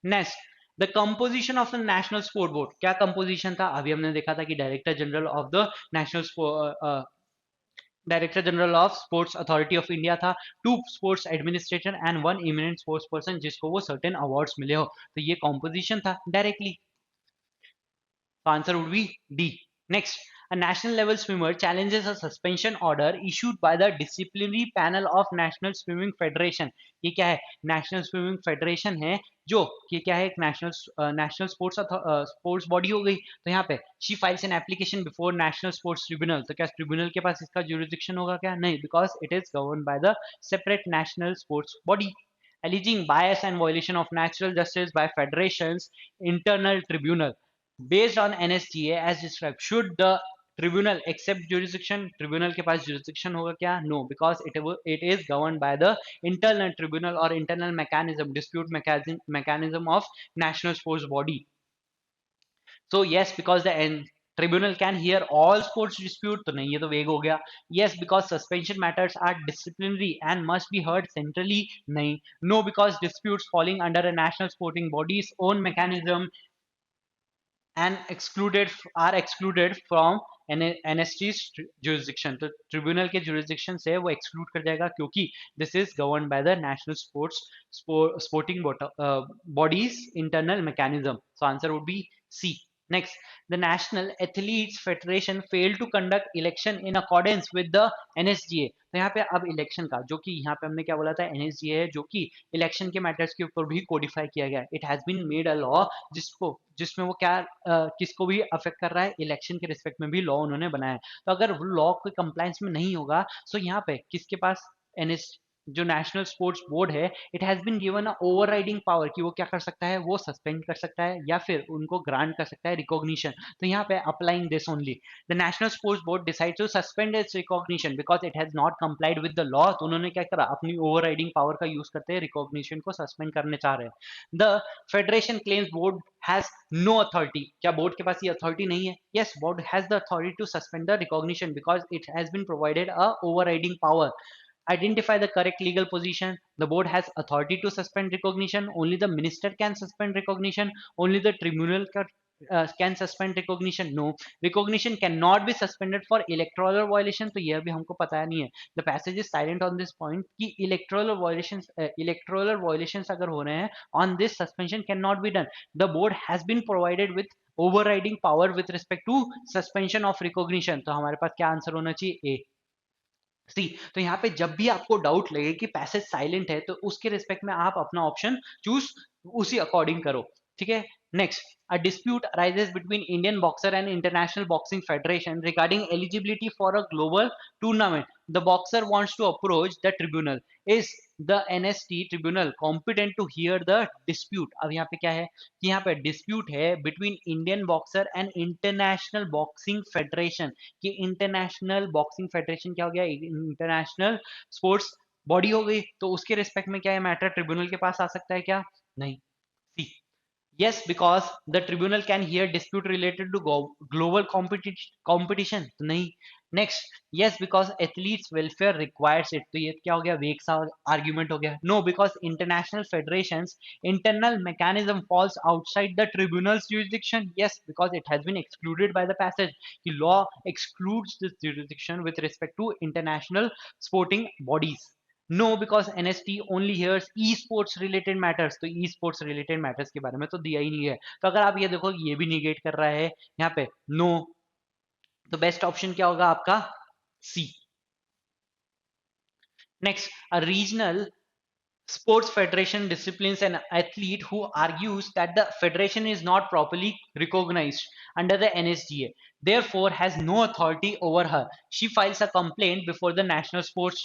Next, the composition of the national sport board, क्या कंपोजिशन था? अभी हमने देखा था कि director general of the national director general of sports authority of India था, 2 sports administrator and 1 eminent sports person जिसको वो सर्टेन अवार्ड्स मिले हो। तो ये कॉम्पोजिशन था डायरेक्टली। तो answer would B D. Next, a national level swimmer challenges a suspension order issued by the disciplinary panel of national swimming federation। ये क्या है? नेशनल स्विमिंग फेडरेशन है जो, ये क्या है? एक नेशनल स्पोर्ट्स स्पोर्ट्स बॉडी हो गई। तो यहाँ पे she files an application before national sports tribunal. तो क्या ट्रिब्यूनल के पास इसका जुरिडिक्शन होगा क्या? नहीं, because it is govern by the separate national sports body. Alleging bias and violation of natural justice by federation's internal tribunal based on NSGA as described, should the tribunal accept jurisdiction? Tribunal के पास jurisdiction होगा क्या? No, because it is governed by the internal tribunal or internal mechanism, dispute mechanism of national sports body. So yes, because the tribunal can hear all sports dispute, तो नहीं, ये तो वेग हो गया। Yes, because suspension matters are disciplinary and must be heard centrally, नहीं। No, because disputes falling under a national sporting body's own mechanism and excluded from NST's jurisdiction। तो tribunal के jurisdiction से वो exclude कर जाएगा क्योंकि this is governed by the national sporting bodies internal mechanism। So answer would be C। Next, the National Athletes Federation failed to conduct election in accordance with the NSGA। तो यहाँ पे अब election का, जो कि यहाँ पे हमने क्या बोला था, NSGA है, जो कि इलेक्शन के मैटर्स के ऊपर भी कोडिफाई किया गया। It has been made a law जिसमें वो क्या किसको भी अफेक्ट कर रहा है, इलेक्शन के रिस्पेक्ट में भी लॉ उन्होंने बनाया है। तो अगर वो लॉ कोई कंप्लायंस में नहीं होगा, सो यहाँ पे किसके पास, एनएस जो नेशनल स्पोर्ट्स बोर्ड है, it has been given a overriding power कि वो क्या कर सकता है, वो सस्पेंड कर सकता है या फिर उनको ग्रांट कर सकता है रिकॉग्निशन। तो यहाँ पे applying this only, the national sports board decide to suspend its recognition because it has not complied with the law. तो उन्होंने क्या करा, अपनी ओवरराइडिंग पावर का यूज करते हैं, रिकॉग्निशन को सस्पेंड करने चाह रहे हैं। The federation claims board has no authority, क्या बोर्ड के पास ये अथॉरिटी नहीं है? Yes, board has the authority to suspend the recognition because it has been provided a overriding power. Identify the correct legal position. The board has authority to suspend recognition. Only the minister can suspend recognition. Only the tribunal can suspend recognition. No, recognition cannot be suspended for electoral violation. तो यह भी हमको पता नहीं है। The passage is silent on this point कि electoral violations अगर हो रहे हैं, on this suspension cannot be done. The board has been provided with overriding power with respect to suspension of recognition। तो हमारे पास क्या आंसर होना चाहिए? A। सी, तो यहाँ पे जब भी आपको डाउट लगे कि पैसेज साइलेंट है, तो उसके रिस्पेक्ट में आप अपना ऑप्शन चूज उसी अकॉर्डिंग करो। ठीक है। Next, a dispute arises between Indian boxer and International Boxing Federation regarding eligibility for a global tournament. The boxer wants to approach the tribunal. Is the NST tribunal competent to hear the dispute? अब यहाँ पे क्या है कि यहाँ पे dispute है between Indian boxer and International Boxing Federation कि इंटरनेशनल बॉक्सिंग फेडरेशन क्या हो गया, इंटरनेशनल स्पोर्ट्स बॉडी हो गई। तो उसके रिस्पेक्ट में क्या है मैटर, ट्रिब्यूनल के पास आ सकता है क्या? नहीं। सी, yes, because the tribunal can hear dispute related to global competition। तो नहीं। Next, yes, because athletes welfare requires it। तो ये क्या हो गया, वेग सा आर्ग्यूमेंट हो गया। No, because international federations internal mechanism falls outside the tribunal's jurisdiction। yes, because it has been excluded by the passage कि law excludes this jurisdiction with respect to international sporting bodies। No, because NST only hears e sports related matters. तो e sports related matters के बारे में तो दिया ही नहीं है। तो अगर आप ये देखो, ये भी निगेट कर रहा है यहाँ पे नो। तो बेस्ट ऑप्शन क्या होगा आपका? C. Next, a regional sports federation disciplines an athlete who argues that the federation is not properly recognized under the NSGA, therefore has no authority over her. She files a complaint before the national sports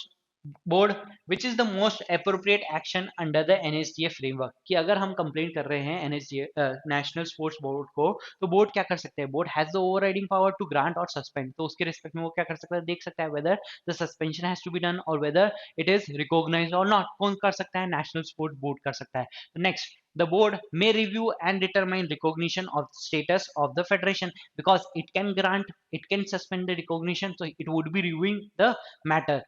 board which is the most appropriate action under the NSDA framework, कि अगर हम complaint कर रहे हैं एनएसडीए national sports board को, तो board क्या कर सकते हैं, board has the overriding power to grant और सस्पेंड, तो उसके रिस्पेक्ट में वो क्या कर सकता है, देख सकता है whether the suspension has to be done और वेदर इट इज रिकॉग्नाइज्ड और नॉट, कौन कर सकता है, नेशनल स्पोर्ट्स बोर्ड कर सकता है। Next, the board may review and determine recognition of status of the federation, because it can grant, it can suspend the recognition, so it would be reviewing the matter।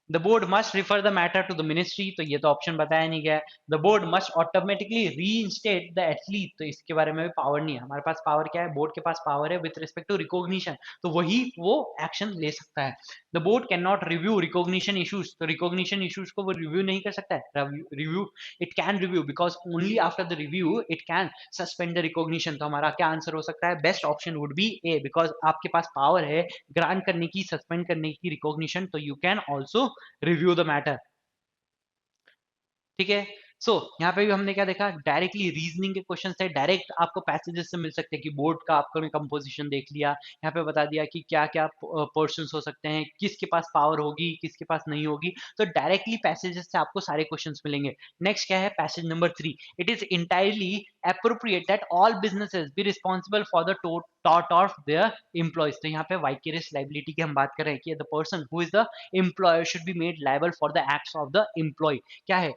The board must refer the matter to the ministry, तो ये तो option बताया नहीं गया है। The board must automatically reinstate the athlete, तो इसके बारे में भी पावर नहीं है, हमारे पास पावर क्या है, बोर्ड के पास पावर है विथ रिस्पेक्ट टू रिकॉग्निशन, तो वही वो एक्शन ले सकता है। The board can not review recognition issues, तो रिकॉग्निशन इश्यूज को वो रिव्यू नहीं कर सकता है, review it can review, because only after the review it can suspend the recognition, तो हमारा क्या आंसर हो सकता है, best option would be A, because आपके पास पावर है ग्रांट करने की, सस्पेंड करने की रिकॉग्निशन, तो you can also review the matter. ठीक है, सो यहाँ पे भी हमने क्या देखा, डायरेक्टली रीजनिंग के क्वेश्चन थे, डायरेक्ट आपको पैसेजेस से मिल सकते हैं कि बोर्ड का आपको कंपोजिशन देख लिया, यहाँ पे बता दिया कि क्या क्या पर्सन हो सकते हैं, किसके पास पावर होगी, किसके पास नहीं होगी, तो डायरेक्टली पैसेजेस से आपको सारे क्वेश्चन मिलेंगे। नेक्स्ट क्या है, passage number 3, it is entirely appropriate that all businesses be responsible for the tort of their employees, तो यहाँ पे vicarious liability की हम बात कर रहे हैं कि the person who is the employer should be made liable for the acts of the employee। क्या है,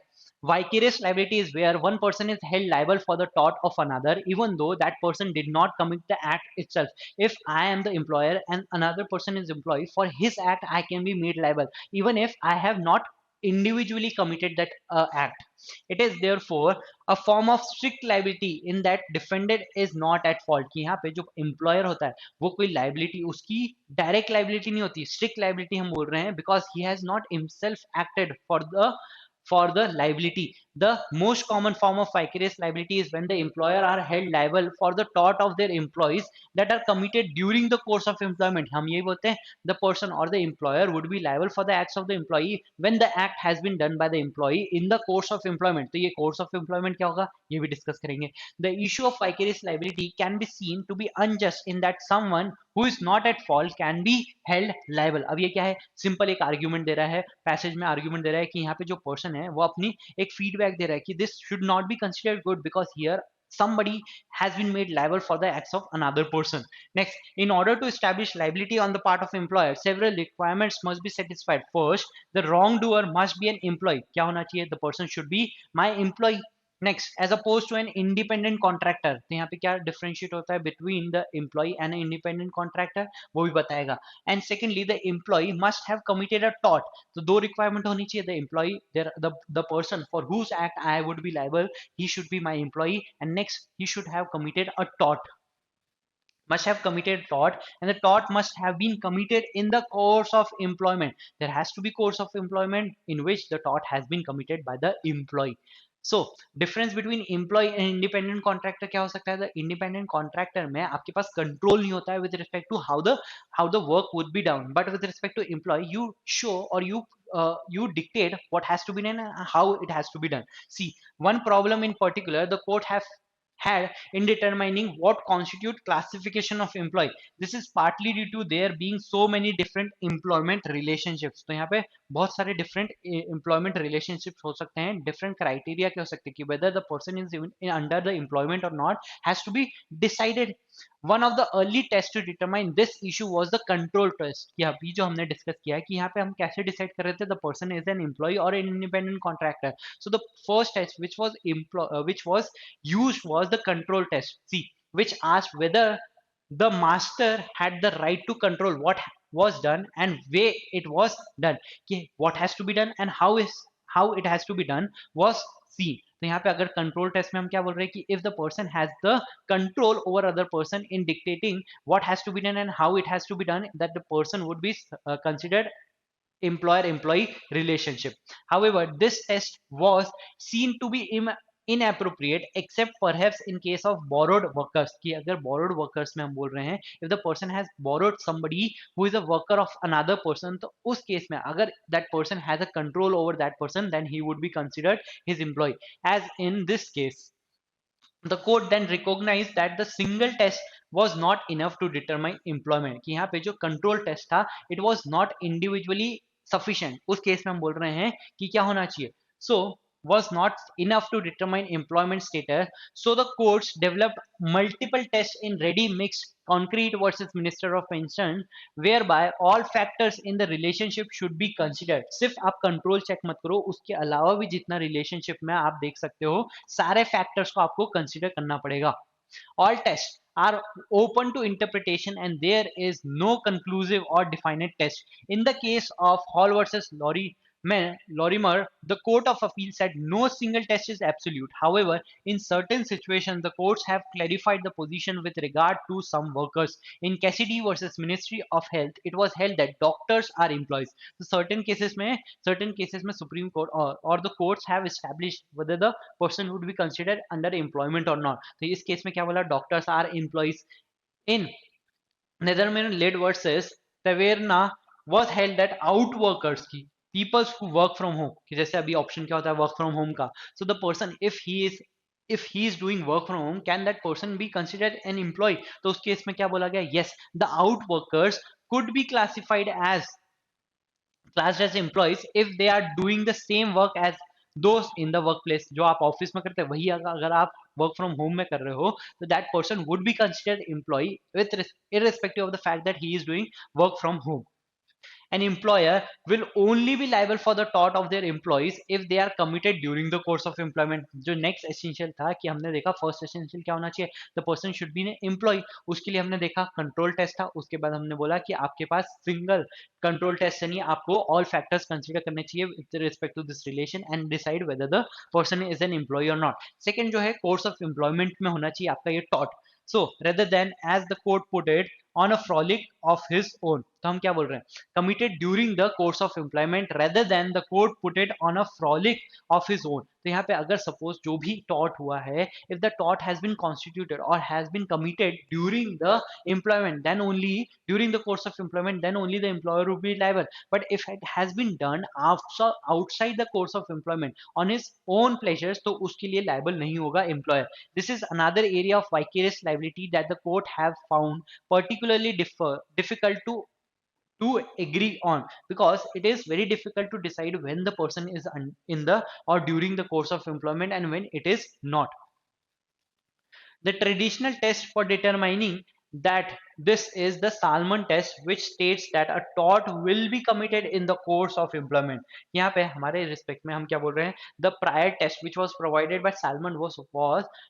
vicarious liability is where one person is held liable for the tort of another even though that person did not commit the act itself। If I am the employer and another person is employee, for his act I can be made liable even if I have not individually committed that act। It is therefore a form of strict liability in that defendant is not at fault, कि यहाँ पे जो employer होता है वो कोई liability उसकी direct liability नहीं होती, strict liability हम बोल रहे हैं, because he has not himself acted for the liability। The most common form of vicarious liability is when the employer are held liable for the tort of their employees that are committed during the course of employment। हम यही बोलते हैं, the person or the employer would be liable for the acts of the employee when the act has been done by the employee in the course of employment। तो ये course of employment क्या होगा, ये भी discuss करेंगे। The issue of vicarious liability can be seen to be unjust in that someone who is not at fault can be held liable। अब ये क्या है, सिंपल एक आर्ग्यूमेंट दे रहा है, पैसेज में आर्ग्यूमेंट दे रहा है कि यहाँ पे जो पर्सन है वो अपनी एक फीडबैक दे रहा है कि this should not be considered good because here somebody has been made liable for the acts of another person। Next, in order to establish liability on the part of employer, several requirements must be satisfied। First, the wrongdoer must be an employee, क्या होना चाहिए, the person should be my employee। Next, as opposed to an independent contractor, तो यहाँ पे क्या differentiate होता है between the employee and an independent contractor, वो भी बताएगा। And secondly, the employee must have committed a tort, तो दो requirement होनी चाहिए, the employee, the person for whose act I would be liable, he should be my employee, and next he should have committed a tort, must have committed tort, and the tort must have been committed in the course of employment, there has to be course of employment in which the tort has been committed by the employee। So difference between employee and independent contractor क्या हो सकता है, the independent contractor में आपके पास control नहीं होता है with respect to how the work would be done, but with respect to employee you show or you dictate what has to be done and how it has to be done। See, one problem in particular the court have had in determining what constitute classification of employee, this is partly due to there being so many different employment relationships। तो यहाँ पे बहुत सारे different employment relationships हो सकते हैं, different criteria क्या हो सकते हैं कि whether the person is even under the employment or not has to be decided। one of the early tests to determine this issue was the control test, कि अभी जो हमने डिस्कस किया है कि यहाँ पे हम कैसे डिसाइड कर रहे थे the person is an employee or an independent contractor। so the first test which was used was the control test, see, which asked whether the master had the right to control what was done and way it was done, कि what has to be done and how it has to be done was seen। तो यहाँ पे अगर control test में हम क्या बोल रहे हैं कि if the person has the control over other person in dictating what has to be done and how it has to be done, that the person would be considered employer employee relationship। However, this test was seen to be inappropriate except perhaps in case of borrowed workers, कि अगर borrowed workers में हम बोल रहे हैं if the person has borrowed somebody who is a worker of another person, तो उस case में अगर that person has a control over that person then he would be considered his employee, as in this case the court then recognized that the single test was not enough to determine employment, कि यहाँ पे जो control test था it was not individually sufficient, उस case में हम बोल रहे हैं कि क्या होना चाहिए, so was not enough to determine employment status, so the courts developed multiple tests in ready mixed concrete versus minister of pension, whereby all factors in the relationship should be considered. सिर्फ आप control check मत करो, उसके अलावा भी जितना relationship में आप देख सकते हो सारे फैक्टर्स को आपको कंसिडर करना पड़ेगा. All tests are open to interpretation and there is no conclusive or definite test. In the case of Hall versus Lorimer, the Court of Appeal said no single test is absolute. However, in certain situations, the courts have clarified the position with regard to some workers. In Cassidy versus Ministry of Health, it was held that doctors are employees. So certain cases में Supreme Court or the courts have established whether the person would be considered under employment or not. तो इस case में क्या बोला, doctors are employees. In Netherland led versus Taverna was held that out workers की peoples who work from home, कि जैसे अभी option क्या होता है वर्क फ्रॉम होम का, so the person if he is doing work from home, can that person be considered an employee? तो उस केस में क्या बोला गया, yes, the out workers could be classed as employees if they are doing the same work as those in the workplace. जो आप office में करते हैं वही अगर आप वर्क फ्रॉम होम में कर रहे हो तो that person would be considered employ with irrespective of the fact that he is doing work from home. An employer will only be liable for the tort of their employees if they are committed during the course of employment. जो next essential था कि हमने देखा first essential क्या होना चाहिए, the person should be an employee. उसके लिए हमने देखा control test था, उसके बाद हमने बोला कि आपके पास single control test से नहीं, आपको all factors consider करने चाहिए with respect to this relation and decide whether the person is an employee or not. Second जो है course of employment में होना चाहिए आपका ये tort. So rather than as the court put it on a frolic of his own, तो हम क्या बोल रहे हैं, committed during the course of employment rather than the court put it on a frolic of his own. तो यहाँ पे अगर suppose जो भी tort हुआ है, if the tort has been constituted or has been committed during the employment, then only during the course of employment, then only the employer will be liable. But if it has been done outside the course of employment on his own pleasures, तो उसके लिए liable नहीं होगा employer. This is another area of vicarious liability that the court have found particularly difficult to agree on, because it is very difficult to decide when the person is in the or during the course of employment and when it is not. The traditional test for determining that this is the Salmon test, which states that a tort will be committed in the course of employment. यहाँ पे हमारे respect में हम क्या बोल रहे हैं, the prior test which was provided by Salmon was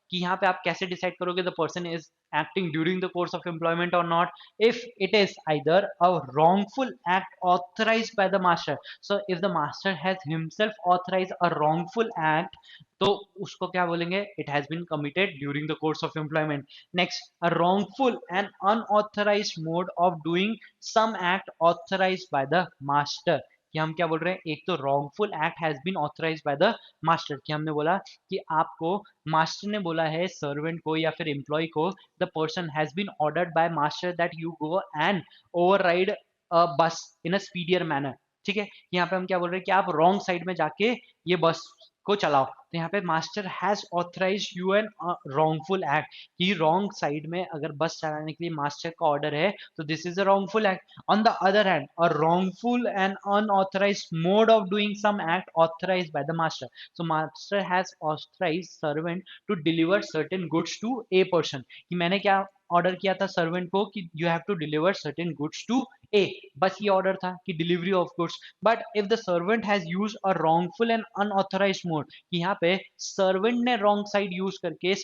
कि यहाँ पे आप कैसे डिसाइड करोगे the person is acting during the course of employment or not, if it is either a wrongful act authorized by the master. So if the master has himself authorized a wrongful act, तो उसको क्या बोलेंगे, it has been committed during the course of employment. Next, a wrongful and unauthorized mode of doing some act authorized by the master. कि हम क्या बोल रहे हैं, एक तो wrongful act has been authorized by the master, कि हमने बोला कि आपको मास्टर ने बोला है सर्वेंट को या फिर एम्प्लॉय को, the person has been ordered by master that you go and override a bus in a speedier manner. ठीक है, यहाँ पे हम क्या बोल रहे हैं कि आप रॉन्ग साइड में जाके ये बस को चलाओ, तो यहाँ पे master has authorise you an wrongful act, कि रॉन्ग साइड में अगर बस चलाने के लिए मास्टर का ऑर्डर है तो this is a wrongful act. On the other hand, a wrongful and unauthorised mode of doing some act authorised by the master. So master has authorised servant to deliver certain goods to a person, कि मैंने क्या order किया था servant को कि you have to deliver certain goods to a, बस ये order था कि delivery of goods. But if the servant has used a wrongful and unauthorised mode, कि यहाँ पे सर्वेंट ने रॉन्ग साइड यूज करके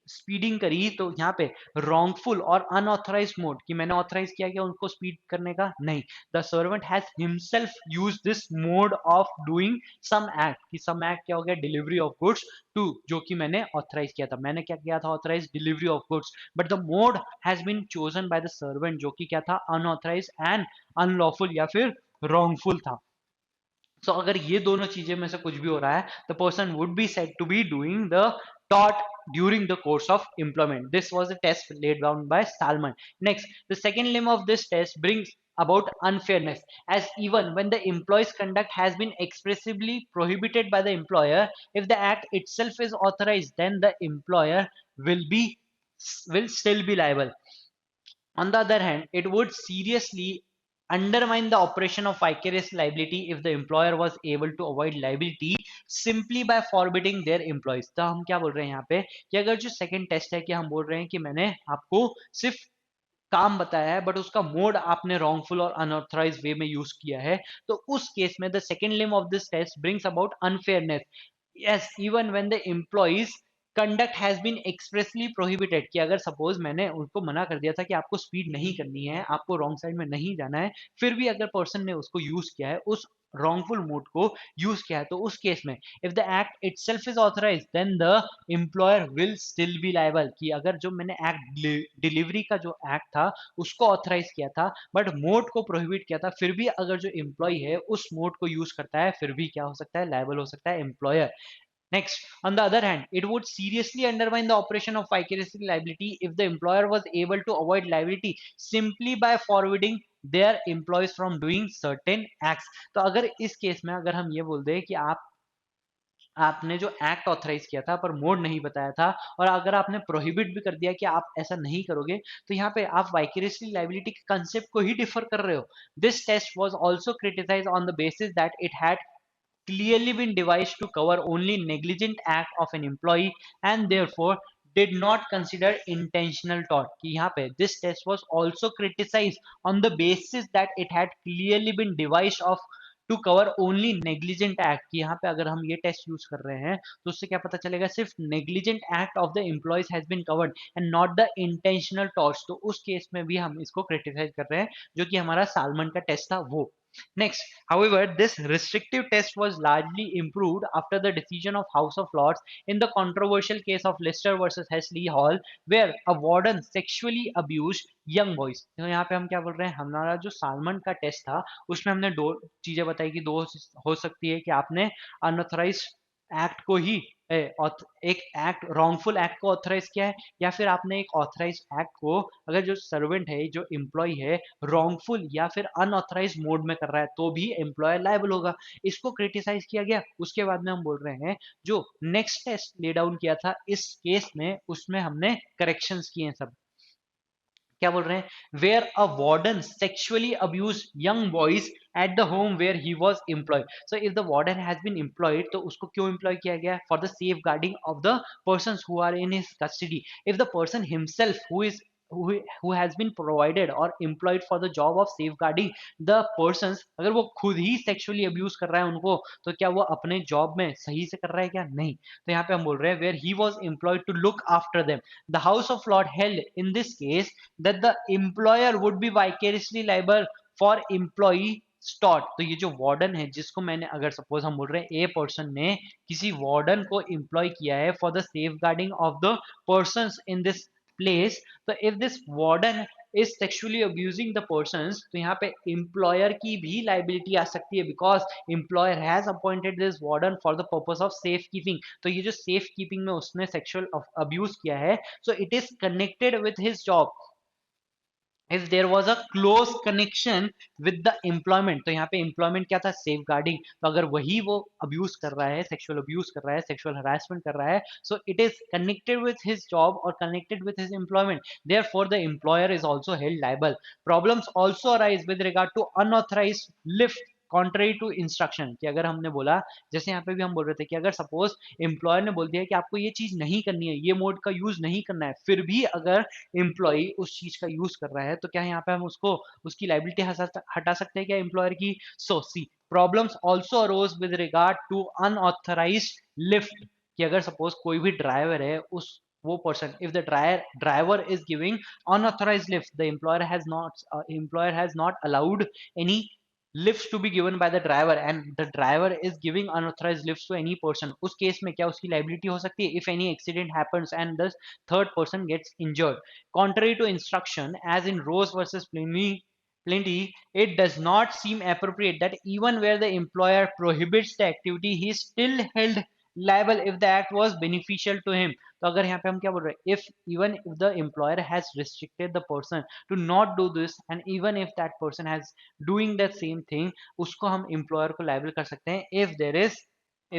स्पीडिंग करी, तो यहाँ पे रॉन्गफुल और अनऑथराइज्ड मोड, कि मैंने ऑथराइज किया गया उनको स्पीड करने का, नहीं, the servant has himself use this mode of doing some act, कि सम एक्ट क्या हो गया, डिलीवरी ऑफ गुड्स टू, जो कि मैंने ऑथराइज किया था, मैंने क्या किया था, authorise delivery of goods, but the mode has been chosen by the servant, जो कि क्या था, अनऑथराइज एंड अनलॉफुल या फिर रॉन्गफुल था. सो अगर ये दोनों चीजें में से कुछ भी हो रहा है, the person would be said to be doing the tort during the course of employment. This was a test laid down by Salmon. Next, the second limb of this test brings about unfairness, as even when the employee's conduct has been expressly prohibited by the employer, if the act itself is authorized, then the employer will be will still be liable. On the other hand, it would seriously undermine the operation of vicarious liability if the employer was able to avoid liability simply by forbidding their employees। तो हम क्या बोल रहे हैं यहाँ पे कि अगर जो सेकंड टेस्ट है कि हम बोल रहे हैं कि मैंने आपको सिर्फ काम बताया है बट उसका मोड आपने रॉन्गफुल और अनऑथराइज वे में यूज किया है, तो उस केस में the second limb of this test brings about unfairness. Yes, even when the employee's conduct has been expressly prohibited, कि अगर सपोज मैंने उनको मना कर दिया था कि आपको स्पीड नहीं करनी है, आपको रॉन्ग साइड में नहीं जाना है, फिर भी अगर पर्सन ने उसको यूज किया है, उस wrongful मोड को यूज किया है, तो उस केस में if the act itself is authorised then the employer will still be liable. कि अगर जो मैंने एक्ट डिलीवरी का जो एक्ट था उसको ऑथराइज किया था बट मोड को प्रोहिबिट किया था, फिर भी अगर जो एम्प्लॉय है उस मोड को यूज करता है, फिर भी क्या हो सकता है, लायबल हो सकता है employer. Next, on the other hand, it would seriously undermine the operation of vicarious liability if the employer was able to avoid liability simply by forwarding their employees from doing certain acts। तो अगर इस case में अगर हम ये बोल दें कि आपने जो एक्ट ऑथराइज किया था पर मोड नहीं बताया था, और अगर आपने प्रोहिबिट भी कर दिया कि आप ऐसा नहीं करोगे, तो यहाँ पे आप वाइकेरियसली लाइबिलिटी के कंसेप्ट को ही डिफर कर रहे हो। This test was also criticised on the basis that it had clearly been devised to cover only negligent act of an employee and therefore did not consider intentional tort। कि यहाँ पे this test was also criticized on the basis that it had clearly been devised of to cover only negligent act। कि यहाँ पे अगर हम ये test use कर रहे हैं तो उससे क्या पता चलेगा, सिर्फ negligent act of the employees has been covered and not the intentional torts। तो उस केस में भी हम इसको क्रिटिसाइज कर रहे हैं, जो कि हमारा सालमन का टेस्ट था वो। Next, however, this restrictive test was largely improved after the decision of House of Lords in the controversial case of Leicester versus Hesley Hall, where a warden sexually abused young boys। तो यहाँ पे हम क्या बोल रहे हैं, हमारा जो सालमन का टेस्ट था उसमें हमने दो चीजें बताई कि दो हो सकती है कि आपने अनऑथराइज एक्ट को ही एक एक्ट रॉन्गफुल एक्ट को ऑथराइज किया है, या फिर आपने एक ऑथराइज एक्ट को, अगर जो सर्वेंट है जो एम्प्लॉय है रॉन्गफुल या फिर अनऑथराइज मोड में कर रहा है तो भी एम्प्लॉयर लायबल होगा। इसको क्रिटिसाइज किया गया। उसके बाद में हम बोल रहे हैं जो नेक्स्ट टेस्ट ले डाउन किया था इस केस में, उसमें हमने करेक्शंस किए हैं सब। क्या बोल रहे हैं, where a warden sexually abuse young boys at the home where he was employed. So if the warden has been employed, तो उसको क्यों एम्प्लॉय किया गया, for the safeguarding of the person who are in his custody. If the person himself who has been provided or employed for the job of safeguarding the persons, अगर वो खुद ही sexually abuse कर रहा है उनको, तो क्या वो अपने जॉब में सही से कर रहा है क्या, नहीं। तो यहाँ पे हम बोल रहे हैं where he was employed to look after them। the House of Lords held in this case that the employer would be vicariously liable for employee स्टॉट। तो ये जो वार्डन है जिसको मैंने, अगर सपोज हम बोल रहे हैं ए पर्सन ने किसी वार्डन को एम्प्लॉय किया है for the safeguarding of the person in this place, तो if this warden is sexually abusing the persons, तो यहाँ पे एम्प्लॉयर की भी लाइबिलिटी आ सकती है, because employer has appointed this warden for the purpose of safe keeping. तो ये जो सेफ कीपिंग में उसने सेक्सुअल अब्यूज किया है, so it is connected with his job if there was a close connection with the employment। तो यहाँ पे employment क्या था, सेफ गार्डिंग। तो अगर वही वो अब्यूज कर रहा है, सेक्सुअल अब्यूज कर रहा है, सेक्सुअल हरासमेंट कर रहा है, so it is connected with his job और connected with his employment, therefore the employer is also held liable। problems also arise with regard to unauthorized lift contrary to instruction. कि अगर हमने बोला, जैसे यहाँ पे भी हम बोल रहे थे कि अगर सपोज एम्प्लॉयर ने बोल दिया कि आपको ये चीज नहीं करनी है, ये मोड का यूज नहीं करना है, फिर भी अगर एम्प्लॉय उस चीज का यूज कर रहा है, तो क्या यहाँ पे हम उसको उसकी लाइबिलिटी हटा सकते हैं क्या एम्प्लॉयर की। So see problems also arose with regard to unauthorised lift. कि अगर सपोज कोई भी ड्राइवर है, उस वो person, if the driver is giving unauthorized lift, the employer has not allowed any lifts to be given by the driver and the driver is giving unauthorized lifts to any person, उस case में क्या उसकी liability हो सकती है, if any accident happens and the third person gets injured। contrary to instruction as in Rose versus Plenty, it does not seem appropriate that even where the employer prohibits the activity he is still held liable if the act was beneficial to him। तो अगर यहाँ पे हम क्या बोल रहे हैं, if even if the employer has restricted the person to not do this and even if that person has doing the same thing, उसको हम employer को liable कर सकते हैं if there is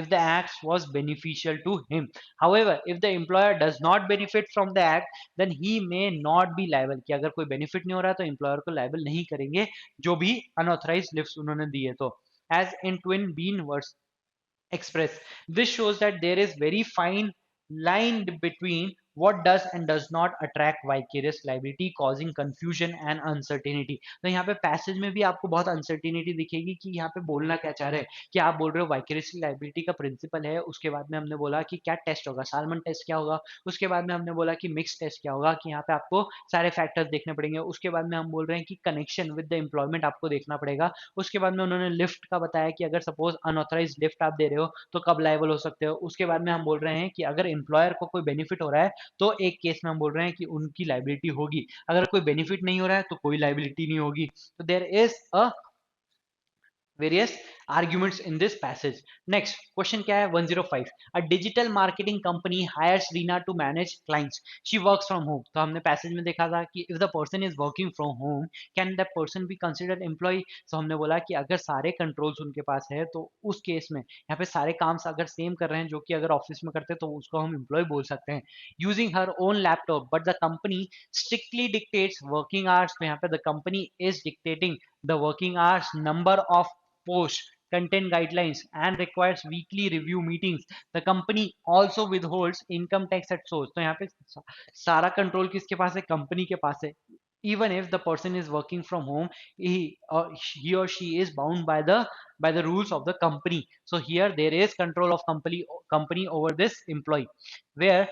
if the act was beneficial to him. However, if the employer does not benefit from the act, then he may not be liable. कि अगर कोई benefit नहीं हो रहा है तो employer को liable नहीं करेंगे जो भी unauthorized lifts उन्होंने दिए तो. As in Twin Bean versus Express, this shows that there is very fine line between what does and does not attract vicarious liability, causing confusion and uncertainty. तो यहाँ पे पैसेज में भी आपको बहुत अनसर्टिनिटी दिखेगी कि यहाँ पे बोलना क्या चाह रहे हैं. कि आप बोल रहे हो वाइकेरियस लाइबिलिटी का प्रिंसिपल है, उसके बाद में हमने बोला कि क्या टेस्ट होगा, सालमन टेस्ट क्या होगा, उसके बाद में हमने बोला कि मिक्स टेस्ट क्या होगा, कि यहाँ पे आपको सारे फैक्टर्स देखने पड़ेंगे. उसके बाद में हम बोल रहे हैं कि कनेक्शन विद द एम्प्लॉयमेंट आपको देखना पड़ेगा. उसके बाद में उन्होंने लिफ्ट का बताया कि अगर सपोज अनऑथराइज लिफ्ट आप दे रहे हो तो कब लायबल हो सकते हो. उसके बाद में हम बोल रहे हैं कि अगर एम्प्लॉयर को कोई बेनिफिट हो रहा है तो एक केस में हम बोल रहे हैं कि उनकी लाइबिलिटी होगी. अगर कोई बेनिफिट नहीं हो रहा है तो कोई लाइबिलिटी नहीं होगी. तो there is a various arguments in this passage. Next question क्या है 105. A digital marketing company hires Reena to manage clients. She works from home. तो हमने passage में देखा था कि if the person is working from home, can that person be considered employee? So हमने बोला कि अगर सारे controls उनके पास है तो उस केस में यहाँ पे सारे काम अगर सेम कर रहे हैं जो कि अगर ऑफिस में करते हैं तो उसको हम एम्प्लॉय बोल सकते हैं. Using her own laptop but the company strictly dictates working hours. तो यहाँ पे the company is dictating the working hours, number of posts, content guidelines, and requires weekly review meetings. The company also withholds income tax at source. तो यहाँ पे सारा control किसके पास है, company के पास है. Even if the person is working from home, he or she is bound by the rules of the company. So here there is control of company over this employee. Where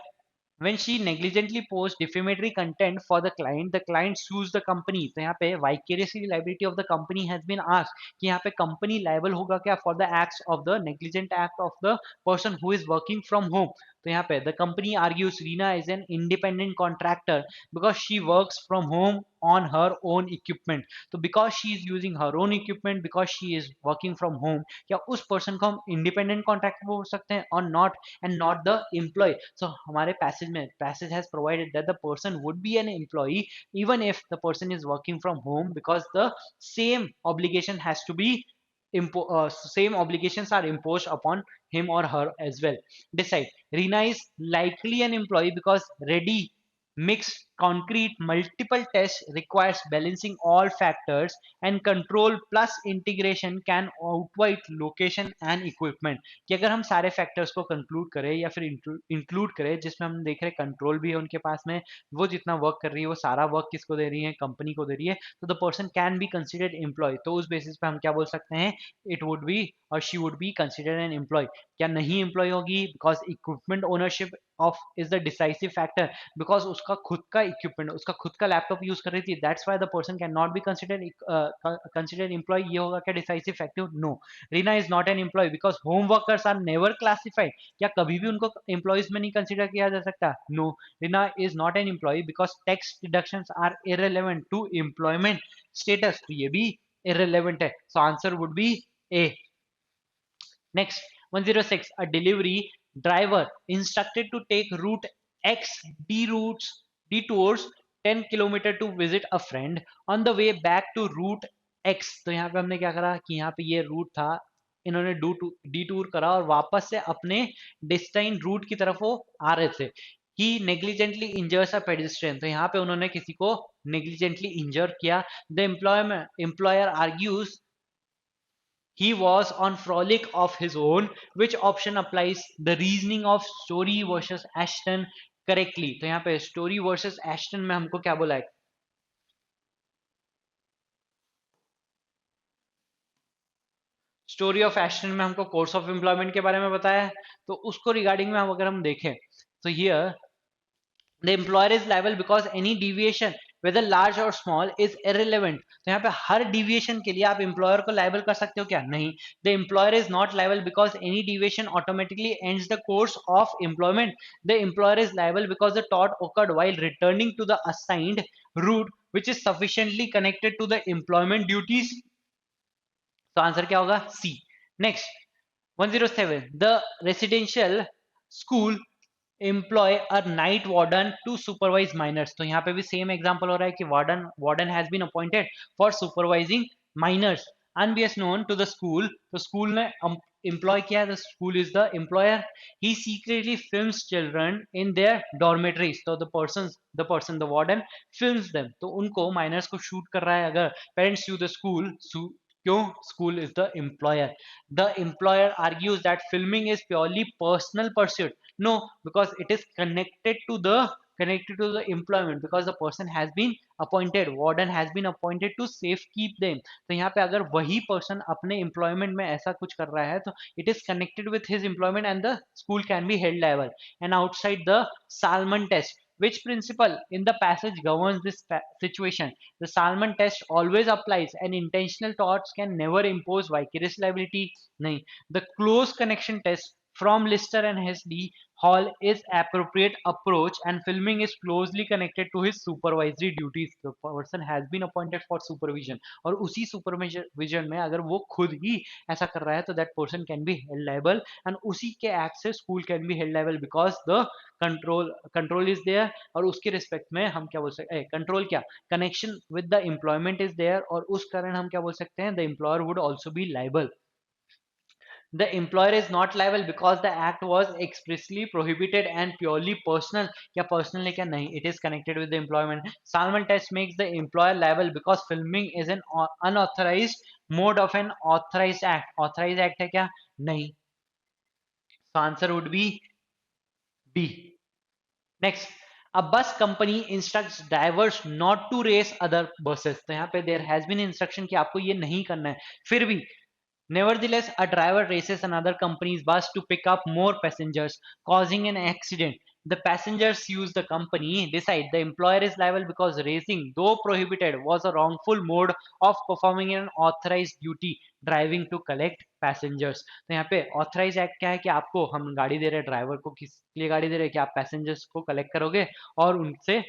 when she negligently posts defamatory content for the client sues the company. तो यहाँ पे vicariously liability of the company has been asked कि यहाँ पे company liable होगा क्या for the acts of the negligent act of the person who is working from home. तो यहाँ पे the company argues Reena is an independent contractor because she works from home on her own equipment. तो because she is using her own equipment, because she is working from home, क्या उस person को हम independent contractor बोल सकते हैं or not, and not the employee. So हमारे passage has provided that the person would be an employee even if the person is working from home because the same obligation has to be same obligations are imposed upon him or her as well. Decide. Reena is likely an employee because ready mixed concrete multiple tests requires balancing all factors and control plus integration can outweigh location and equipment. कि अगर हम सारे factors को conclude करें या फिर include करें जिसमें हम देख रहे हैं कंट्रोल भी है उनके पास में, वो जितना वर्क कर रही है वो सारा वर्क किसको दे रही है, कंपनी को दे रही है, तो the person can be considered employ. तो उस बेसिस पे हम क्या बोल सकते हैं, इट वुड बी और she would be considered an employ. क्या नहीं एम्प्लॉय होगी, because equipment ownership of is the decisive factor, because उसका खुद का इक्विपमेंट, उसका खुद का लैपटॉप यूज कर रही थी, that's why the person can not be considered employ. ये होगा क्या decisive factor, no. Reena is not an employ because home workers are never classified. क्या कभी भी उनको एम्प्लॉयज में नहीं कंसिडर किया जा सकता, no. Reena is not an employ because tax deductions are irrelevant to employment status. तो ये भी इररिलेवेंट है, सो answer would be A. Next, 106. A delivery driver instructed to take route X detours 10 kilometer to visit a friend. On the way back to route X, तो यहाँ पे हमने क्या करा कि यहाँ पे ये रूट था, इन्होंने डिटूर करा और वापस से अपने डेस्टाइन रूट की तरफ वो आ रहे थे. ही नेग्लिजेंटली इंजर्स अ पेडिस्ट्रियन. तो यहाँ पे उन्होंने किसी को नेग्लिजेंटली इंजर किया. The employer argues he was on frolic of his own. Which option applies the reasoning of Story versus Ashton correctly? तो यहाँ पे Story versus Ashton में हमको क्या बोला है, स्टोरी ऑफ एस्टन में हमको कोर्स ऑफ एम्प्लॉयमेंट के बारे में बताया है. तो उसको रिगार्डिंग में हम अगर हम देखें तो here the employer is liable because any deviation whether large or small is irrelevant. तो यहाँ पे हर deviation के लिए आप employer को liable कर सकते हो क्या, नहीं. The employer is not liable because any deviation automatically ends the course of employment. The employer is liable because the tort occurred while returning to the assigned route which is sufficiently connected to the employment duties. तो answer क्या होगा, सी. Next 107. The residential school employ a night warden to supervise minors. तो यहाँ पे भी same example हो रहा है कि warden has been appointed for supervising minors. unbeknownst known to the school, तो स्कूल ने employ किया, the school is the employer. He secretly films children in their dormitories, तो the warden films them, तो उनको minors को shoot कर रहा है. अगर parents sue the school, क्यों? School is the employer. The employer argues that filming is purely personal pursuit. No, because it is connected to the employment, because the person has been appointed, warden has been appointed to safe keep them. तो यहाँ पे अगर वही person अपने employment में ऐसा कुछ कर रहा है तो it is connected with his employment and the school can be held liable. And outside the Salmon test, which principle in the passage governs this situation? The Salmon test always applies, and intentional torts can never impose vicarious liability. nahi. The close connection test from Lister and Hesdy Hall is appropriate approach, and filming is closely connected to his supervisory duties. The person has been appointed for supervision, और उसी supervision में अगर वो खुद ही ऐसा कर रहा है तो that person can be held liable, and उसी के act से school can be held liable because the control is there. और उसके रिस्पेक्ट में हम क्या बोल सकते हैं, कंट्रोल क्या, connection with the employment is there, और उस कारण हम क्या बोल सकते हैं, the employer would also be liable. The employer is not liable because the act was expressly prohibited and purely personal. क्या personal है क्या नहीं, it is connected with the employment. Salmon test makes the employer liable because filming is an unauthorized mode of an authorized act. Authorized act है क्या, नहीं. So answer would be D. Next, a bus company instructs drivers not to race other buses. तो यहाँ पे there has been instruction कि आपको ये नहीं करना है, फिर भी nevertheless a driver races another company's bus to pick up more passengers, causing an accident. The passengers use the company, decide the employer is liable because racing, though prohibited, was a wrongful mode of performing an authorized duty, driving to collect passengers. तो यहाँ पे authorise act क्या है कि आपको हम गाड़ी दे रहे हैं, ड्राइवर को किस लिए गाड़ी दे रहे हैं कि आप पैसेंजर्स को कलेक्ट करोगे और उनसे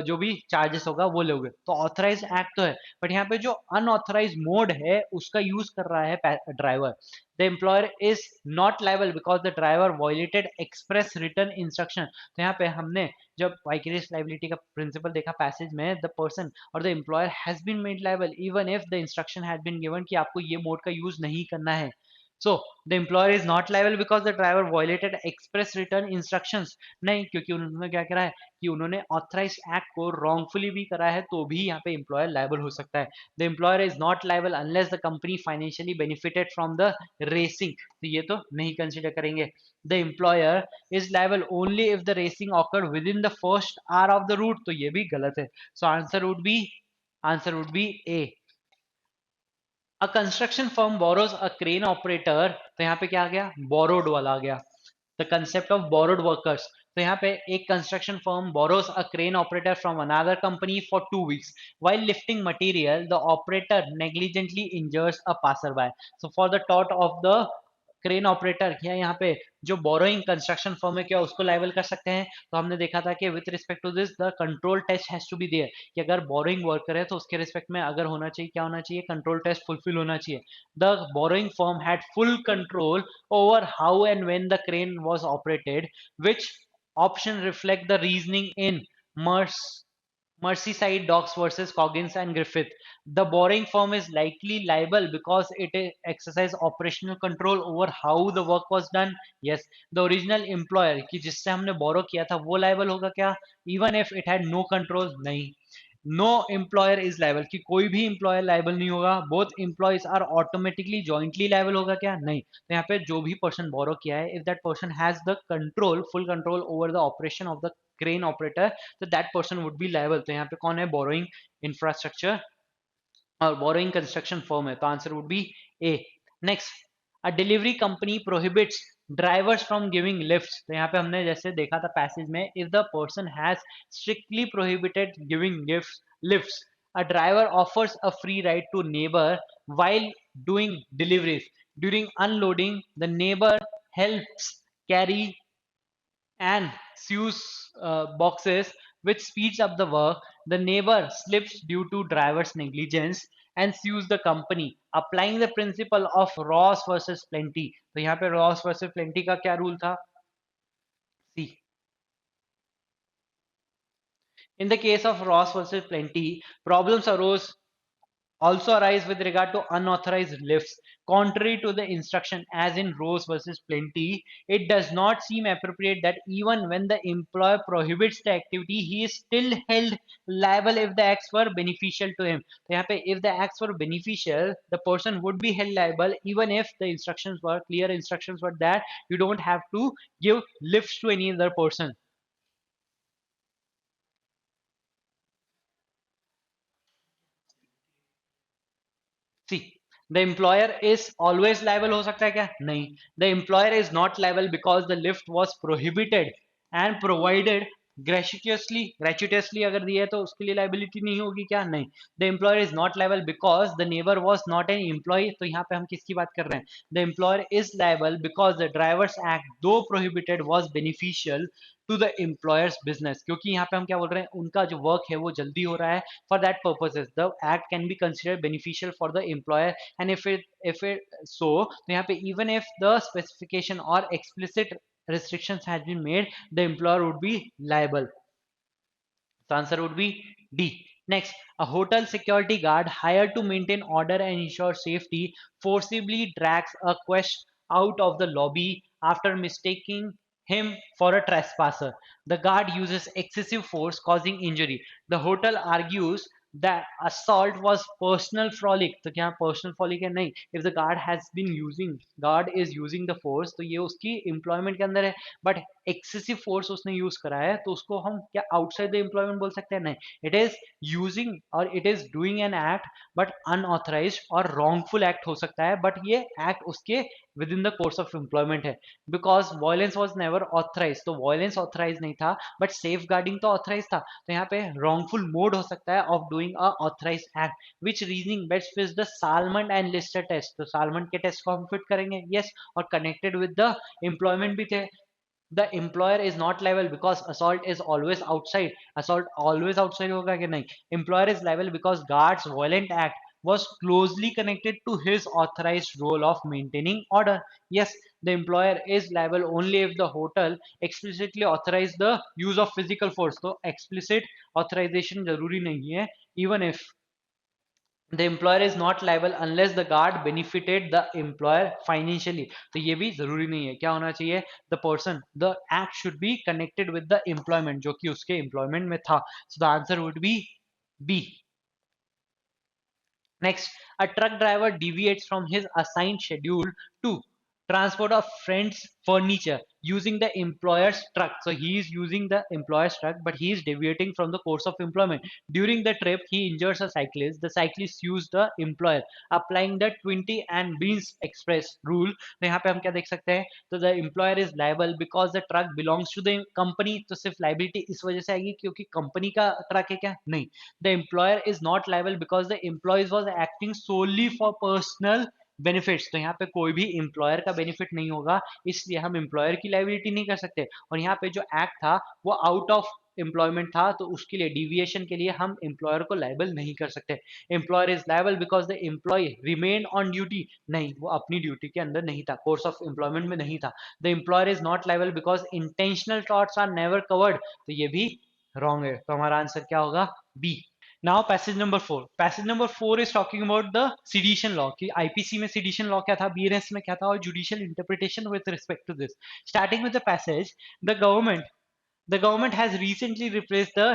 जो भी चार्जेस होगा वो लोगे, तो ऑथराइज एक्ट तो है. बट यहाँ पे जो अनऑथराइज मोड है उसका यूज कर रहा है driver. The employer is not liable because the driver violated express return instruction. तो यहाँ पे हमने जब वाइकेरियस लाइबिलिटी का प्रिंसिपल देखा पैसेज में, द पर्सन और the employer has been made liable even if the instruction has been given कि आपको ये मोड का यूज नहीं करना है. So the employer is not liable because the driver violated express return instructions. नहीं, क्योंकि उन्होंने क्या करा है कि उन्होंने ऑथराइज एक्ट को wrongfully भी करा है, तो भी यहाँ पे एम्प्लॉयर लाइबल हो सकता है. The employer is not liable unless the company financially benefited from the racing. तो ये तो नहीं कंसिडर करेंगे. The employer is liable only if the racing occurred with in the first hour of the route. तो ये भी गलत है. सो answer would be A. A construction firm borrows a crane operator. तो यहाँ पे क्या आ गया, बोरोड वाला आ गया, the concept of borrowed workers. तो यहाँ पे एक construction firm borrows a crane operator from another company for 2 weeks. While lifting material, the operator negligently injures a passerby. So for the tort of the crane operator, या यहाँ पे जो borrowing construction firm है क्या उसको liable कर सकते हैं. तो हमने देखा था कि with respect to this the control test has to be there, कि अगर बोरोइंग वर्कर है तो उसके रिस्पेक्ट में अगर होना चाहिए, क्या होना चाहिए, कंट्रोल टेस्ट फुलफिल होना चाहिए. The borrowing firm had full control over how and when the crane was operated, which option reflect the reasoning in MERS Merseyside Docks versus Coggins and Griffith. The borrowing firm is likely liable because it exercised operational control over how the work was done. Yes, the original employer कि जिससे हमने borrow किया था वो liable होगा क्या? Even if it had no control, नहीं. No employer is liable, कि कोई भी एम्प्लॉयर लाइबल नहीं होगा. Both employees are automatically jointly liable होगा क्या, नहीं. तो यहाँ पे जो भी पर्सन बोरो किया है, if that person has the control, full control over the operation of the crane operator, तो that person would be liable. तो यहाँ पे कौन है, बोरोइंग इंफ्रास्ट्रक्चर और बोरोइंग कंस्ट्रक्शन फर्म है, तो answer would be A. Next, a delivery company prohibits drivers from giving lifts. तो यहाँ पे हमने जैसे देखा था पैसेज में, if the person has strictly prohibited giving lifts, a driver offers a free ride to neighbor while doing deliveries. During unloading, the neighbor helps carry and sews boxes, which speeds up the work. The neighbor slips due to driver's negligence and sues the company, applying the principle of Ross versus Plenty. तो यहाँ पे Ross versus Plenty का क्या rule था? सी. In the case of Ross versus Plenty, problems arose also arise with regard to unauthorized lifts contrary to the instruction as in Rose versus Plenty. It does not seem appropriate that even when the employer prohibits the activity, he is still held liable if the acts were beneficial to him. तो यहाँ पे if the acts were beneficial, the person would be held liable even if the instructions were clear. Instructions were that you don't have to give lifts to any other person. See the employer is always liable हो सकता है क्या? नहीं. The employer is not liable because the lift was prohibited and provided gratuitously अगर दिया है तो उसके लिए लाइबिलिटी नहीं होगी क्या? नहीं. The employer is not liable because the neighbour was not an employee. तो यहाँ पे हम किसकी बात कर रहे हैं? The employer is liable because the driver's act though prohibited was beneficial to the employer's business. क्योंकि यहाँ पे हम क्या बोल रहे हैं? उनका जो वर्क है वो जल्दी हो रहा है. For that purposes the act can be considered beneficial for the employer, and if it so तो यहाँ पे even if the specification or explicit restrictions has been made, the employer would be liable. The answer would be D. Next, a hotel security guard hired to maintain order and ensure safety forcibly drags a guest out of the lobby after mistaking him for a trespasser. The guard uses excessive force, causing injury. The hotel argues that assault was personal frolic. तो क्या personal frolic है? नहीं. If the guard is using the force, तो ये उसकी employment के अंदर है. But एक्सेसिव फोर्स उसने यूज करा है तो उसको हम क्या आउटसाइड द एम्प्लॉयमेंट बोल सकते हैं? नहीं. इट इज यूजिंग और it is doing an act but unauthorised और रॉन्गफुल एक्ट हो सकता है, बट ये एक्ट उसके with in the course of employment है. Because violence was never authorised, तो वायलेंस ऑथराइज नहीं था बट सेफ गार्डिंग तो ऑथराइज था. तो यहाँ पे रॉन्गफुल मोड हो सकता है of doing a authorised act. Which reasoning best fits the Salmond and Lister test. तो सालमन के टेस्ट को हम फिट करेंगे. यस. और कनेक्टेड विद द एम्प्लॉयमेंट भी थे. The employer is not liable because assault is always outside. Assault always outside होगा कि नहीं? Employer is liable because guard's violent act was closely connected to his authorized role of maintaining order. Yes, the employer is liable only if the hotel explicitly authorized the use of physical force. तो explicit authorization जरूरी नहीं है. Even if the employer is not liable unless the guard benefited the employer financially. तो ये भी जरूरी नहीं है. क्या होना चाहिए? The person, the act should be connected with the employment, जो कि उसके employment में था. So the answer would be B. Next, a truck driver deviates from his assigned schedule to transport a friend's furniture using the employer's truck. So he is using the employer's truck, but he is deviating from the course of employment. During the trip, he injures a cyclist. The cyclist sues the employer, applying the 20 and beans express rule. तो यहाँ पे हम क्या देख सकते हैं? तो the employer is liable because the truck belongs to the company. तो सिर्फ liability इस वजह से आएगी क्योंकि कंपनी का ट्रक है क्या? नहीं. The employer is not liable because the employees was acting solely for personal benefits. तो यहाँ पे कोई भी एम्प्लॉयर का बेनिफिट नहीं होगा, इसलिए हम एम्प्लॉयर की लाइबिलिटी नहीं कर सकते. और यहाँ पे जो एक्ट था वो आउट ऑफ एम्प्लॉयमेंट था, तो उसके लिए डिविएशन के लिए हम एम्प्लॉयर को लाइबल नहीं कर सकते. Employer is liable because the employ remain on duty. नहीं, वो अपनी ड्यूटी के अंदर नहीं था, कोर्स ऑफ एम्प्लॉयमेंट में नहीं था. The employer is not liable because intentional torts are never covered. तो ये भी रॉन्ग है. तो हमारा आंसर क्या होगा? B. Now passage number 4. Passage number 4 is talking about the sedition law. कि IPC में sedition law क्या था, BNS में क्या था, और judicial interpretation with respect to this. Starting with the passage, the government has recently replaced the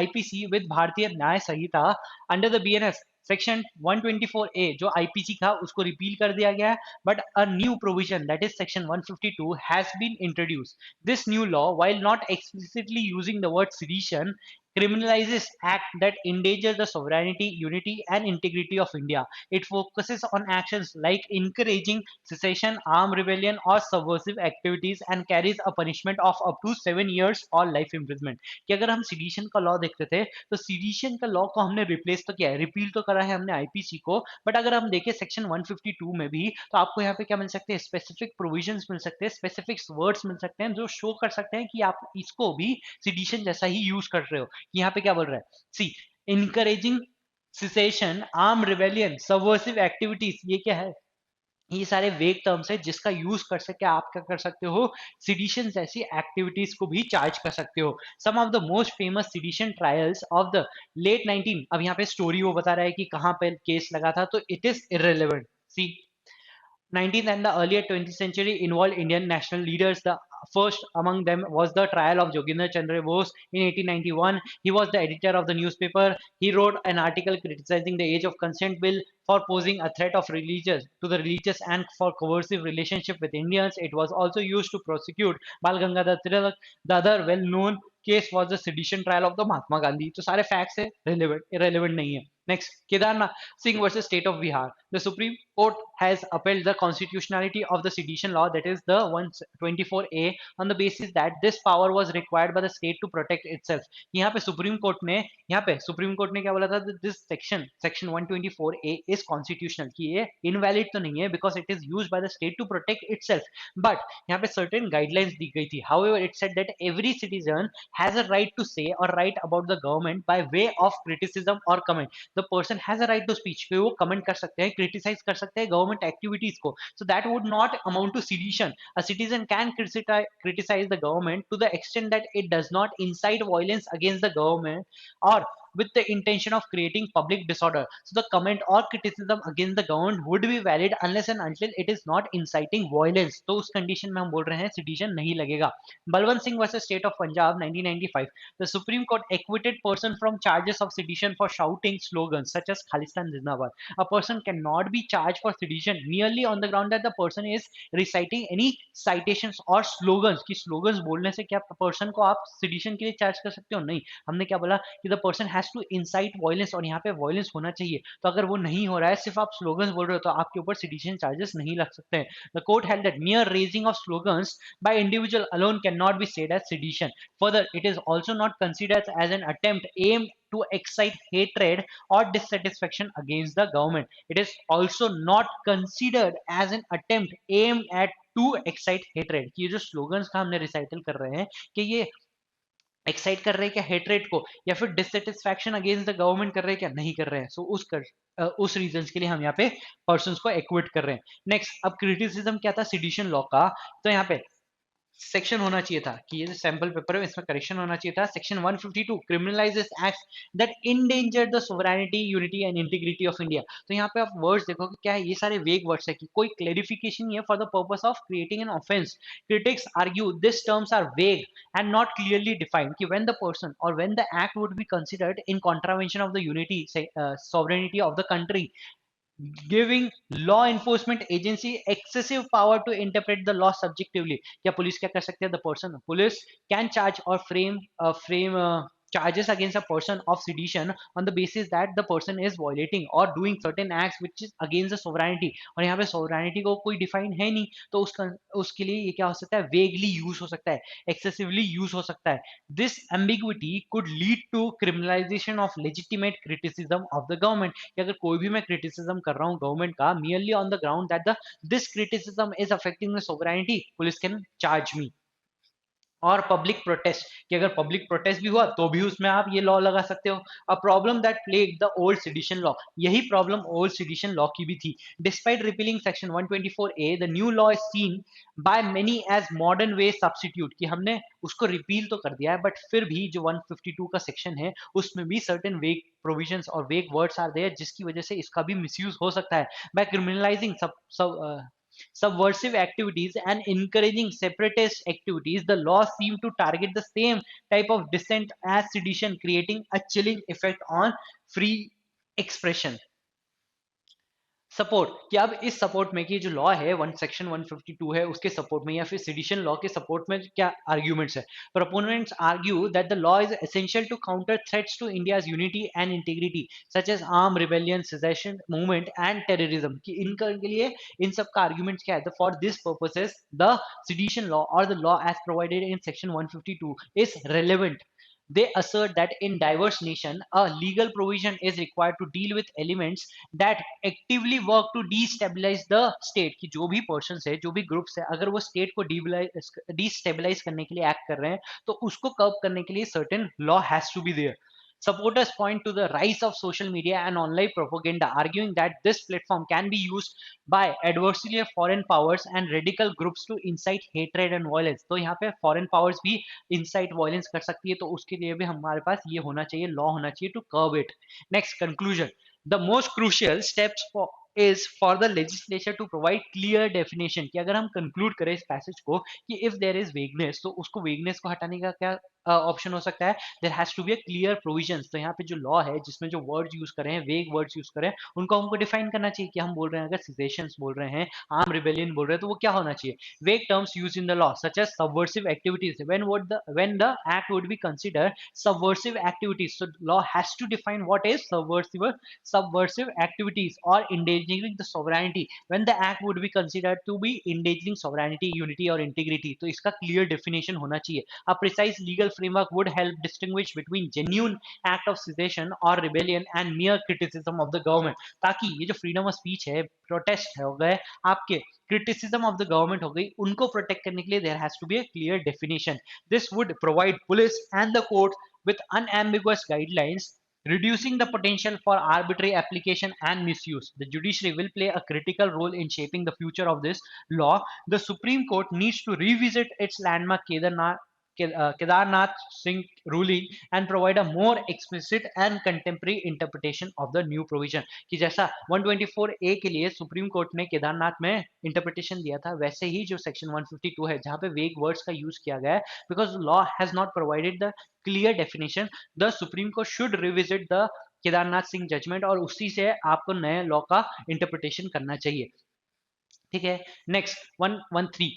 IPC with Bharatiya Nyaya Sanhita. Under the BNS section 124A जो IPC था उसको repeal कर दिया गया है, but a new provision that is section 152 has been introduced. This new law, while not explicitly using the word sedition, criminalizes act that endanger the sovereignty, unity and integrity of India. It focuses on actions like encouraging secession, armed rebellion or subversive activities and carries a punishment of up to 7 years or life imprisonment. कि अगर हम सीडिशन का law देखते थे तो सीडिशन का law को हमने रिप्लेस तो किया है, रिपील तो करा है हमने आईपीसी को, बट अगर हम देखें सेक्शन 152 में भी तो आपको यहाँ पे क्या मिल सकते हैं? स्पेसिफिक प्रोविजंस मिल सकते हैं, स्पेसिफिक वर्ड्स मिल सकते हैं जो शो कर सकते हैं कि आप इसको भी सीडिशन जैसा ही यूज कर रहे हो. यहाँ पे क्या बोल रहा है? See encouraging secession, armed rebellion, subversive activities, ये क्या है? ये सारे वेग टर्म्स है जिसका यूज कर सके आप क्या कर सकते हो, सिडिशन जैसी एक्टिविटीज को भी चार्ज कर सकते हो। Some of the most famous sedition trials of the late 19, अब यहाँ पे स्टोरी वो बता रहा है कि कहाँ पे केस लगा था, तो it is irrelevant. C, 19th and the earlier 20th century involved Indian national leaders. The first among them was the trial of Joginder Chandra Bose in 1891. He was the editor of the newspaper. He wrote an article criticizing the age of consent bill for posing a threat of religious to the religious and for coercive relationship with Indians. It was also used to prosecute Bal Gangadhar Tilak. The other well-known case was the sedition trial of the Mahatma Gandhi. तो सारे facts है, relevant irrelevant नहीं है. Next, Kedarnath Singh versus State of Bihar. The Supreme Court has upheld the constitutionality of the sedition law, that is the 124A, on the basis that this power was required by the state to protect itself. यहाँ पे supreme court ने क्या बोला था, this section 124A is constitutional, कि ये invalid तो नहीं है because it is used by the state to protect itself, but यहाँ पे सर्टेन गाइडलाइंस दी गई थी. However it said that every citizen has a right to say और write about the government by way of criticism और comment. The person has a right to speech, वो comment कर सकते हैं, क्रिटिसाइज कर सकते हैं गवर्नमेंट एक्टिविटीज को. So that would not amount to sedition. A citizen can criticize the government to the extent that it does not incite violence against the government or with the intention of creating public disorder. So the comment or criticism against the government would be valid unless and until it is not inciting violence. तो उस condition में हम बोल रहे हैं sedition नहीं लगेगा. Balwant Singh versus state of Punjab 1995. The Supreme Court acquitted person from charges of sedition for shouting slogans such as Khalistan Zindabad. A person cannot be charged for sedition merely on the ground that the person is reciting any citations or slogans. कि slogans बोलने से क्या person को आप sedition के लिए charge कर सकते हो? नहीं, हमने क्या बोला कि the person has to incite violence, और यहाँ पे violence होना चाहिए. तो अगर वो नहीं हो रहा है, सिर्फ आप slogans बोल रहे हो, तो आपके ऊपर sedition charges नहीं लग सकते हैं. The court held that mere raising of slogans by individual alone cannot be said as sedition. Further, it is also not considered as an attempt aimed to excite hatred or dissatisfaction against the government. It is also not considered as an attempt aimed at to excite hatred. कि ये जो slogans का हमने recital कर रहे हैं कि ये एक्साइट कर रहे हैं क्या हेट्रेट को, या फिर डिससेटिस्फैक्शन अगेंस्ट द गवर्नमेंट कर रहे हैं क्या, नहीं कर रहे हैं. सो उस रीजंस के लिए हम यहाँ पे पर्संस को एक्विट कर रहे हैं. नेक्स्ट, अब क्रिटिसिज्म क्या था सिडिशन लॉ का, तो यहाँ पे सेक्शन होना चाहिए था कि ये जो सैंपल पेपर है इसमें करेक्शन होना चाहिए था. Section 152 criminalises acts that endanger the sovereignty unity and integrity of India. तो यहाँ पे आप वर्ड्स देखो कि क्या है, ये सारे वेग वर्ड्स है कि कोई क्लेरिफिकेशन नहीं है for the purpose of creating an offence. Critics argue this terms are vague and not clearly defined कि व्हेन द पर्सन और when the act would be considered in contravention of the unity sovereignty of the country, giving law enforcement agency excessive power to interpret the law subjectively. क्या police क्या कर सकते हैं, the person police can charge or frame charges against a person of sedition on the basis that the person is violating or doing certain acts which is against the sovereignty. और यहाँ पे sovereignty को कोई define है नहीं, तो उसके लिए ये क्या हो सकता है, vaguely use हो सकता है, excessively use हो सकता है. This ambiguity could lead to criminalization of legitimate criticism of the government. कि अगर कोई भी मैं क्रिटिसिज्म कर रहा हूँ गवर्नमेंट का merely on the ground that the this criticism is affecting the sovereignty, police can charge me. और पब्लिक प्रोटेस्ट, कि अगर पब्लिक प्रोटेस्ट भी हुआ तो भी उसमें आप ये लॉ लगा सकते हो. A problem that plague the old sedition law, यही प्रॉब्लम ओल्ड सिडिशन लॉ की भी थी. Despite repealing section 124A, the new law is seen by many as modern way substitute, कि हमने उसको रिपील तो कर दिया है बट फिर भी जो 152 का सेक्शन है उसमें भी सर्टेन वेग प्रोविजंस और वेग वर्ड्स आर देयर, जिसकी वजह से इसका भी मिसयूज हो सकता है. By criminalising subversive activities and encouraging separatist activities, the law seemed to target the same type of dissent as sedition, creating a chilling effect on free expression. Support, कि अब इस सपोर्ट में कि जो लॉ है सेक्शन 152 है उसके support में या फिर सेडिशन लॉ के सपोर्ट में क्या आर्ग्यूमेंट्स है. Proponents argue that the law is essential to counter threats to India's unity and integrity such as arm rebellion secession movement and terrorism, कि इनका के लिए इन सब का आर्ग्यूमेंट क्या है. For this purposes the sedition law और the law as provided in section 152 is relevant. They assert that in diverse nation, a legal provision is required to deal with elements that actively work to destabilize the state. कि जो भी persons है, जो भी groups है, अगर वो state को destabilize करने के लिए act कर रहे हैं, तो उसको curb करने के लिए certain law has to be there. Supporters point to the rise of social media and online propaganda, arguing that this platform can be used by adversely foreign powers and radical groups to incite hatred and violence. तो यहाँ पे foreign powers भी incite violence कर सकती है, तो उसके लिए भी हमारे पास ये होना चाहिए, law होना चाहिए to curb it. Next, conclusion. The most crucial steps for is for the legislature to provide clear definition, कि अगर हम conclude करें इस passage को कि if there is vagueness, तो उसको vagueness को हटाने का क्या ऑप्शन हो सकता है? There has to be a clear provisions. तो यहाँ पे जो लॉ है जिसमें जो वर्ड्स यूज करें हैं, वेग वर्ड्स यूज करें, उनको हमको डिफाइन करना चाहिए कि हम बोल रहे हैं अगर सिजेशंस बोल रहे हैं, आर्म रिबेलियन बोल रहे हैं, तो वो क्या होना चाहिए? Vague terms use in the law such as subversive activities, when the act would be considered subversive activities, so law has to define what is subversive activities or endangering the sovereignty, when the act would be considered to be endangering sovereignty, unity or integrity. तो इसका clear definition होना चाहिए. A precise legal framework would help distinguish between genuine act of secession or rebellion and mere criticism of the government. ताकि ये जो freedom of speech है, protest है, हो गए आपके, criticism of the government हो गई, उनको protect करने के लिए there has to be a clear definition. This would provide police and the court with unambiguous guidelines, reducing the potential for arbitrary application and misuse. The judiciary will play a critical role in shaping the future of this law. The Supreme Court needs to revisit its landmark Kedarnath Singh ruling and provide a more explicit and contemporary interpretation of the new provision. कि जैसा 124A के लिए supreme court ने केदारनाथ में interpretation दिया था, वैसे ही जो सेक्शन 152 है जहां पे वेग वर्ड्स का यूज किया गया है, because law has not provided the clear definition, the Supreme Court should revisit the Kedarnath Singh judgement और उसी से आपको नए लॉ का इंटरप्रिटेशन करना चाहिए. ठीक है. Next 113.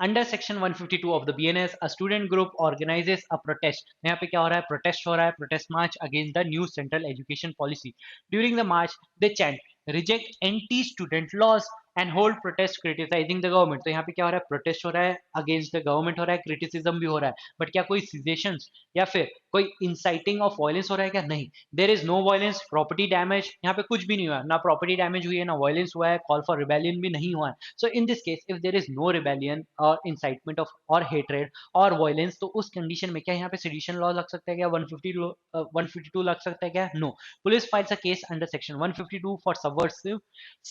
Under section 152 of the BNS, a student group organizes a protest. यहाँ पे क्या हो रहा है? प्रोटेस्ट हो रहा है, protest march against the new central education policy. During the march they chant reject anti student laws and hold protest criticising the government. तो यहाँ पे क्या हो रहा है? प्रोटेस्ट हो रहा है, अगेंस्ट द गवर्नमेंट हो रहा है, क्रिटिसिज्म भी हो रहा है, बट क्या कोई सिजेशंस या फिर कोई इंसाइटिंग ऑफ वायलेंस हो रहा है क्या? नहीं. There is no violence. Property damage, यहाँ पे कुछ भी नहीं हुआ, ना प्रॉपर्टी डैमेज हुई है, ना वायलेंस हुआ है, कॉल फॉर रिबेलियन भी नहीं हुआ है. So in this case, if there is no rebellion or incitement of or hatred or violence, तो उस कंडीशन में क्या यहाँ पे sedition law लग सकता है क्या? 152 लग सकता है क्या? No. Police files a case under section 152 for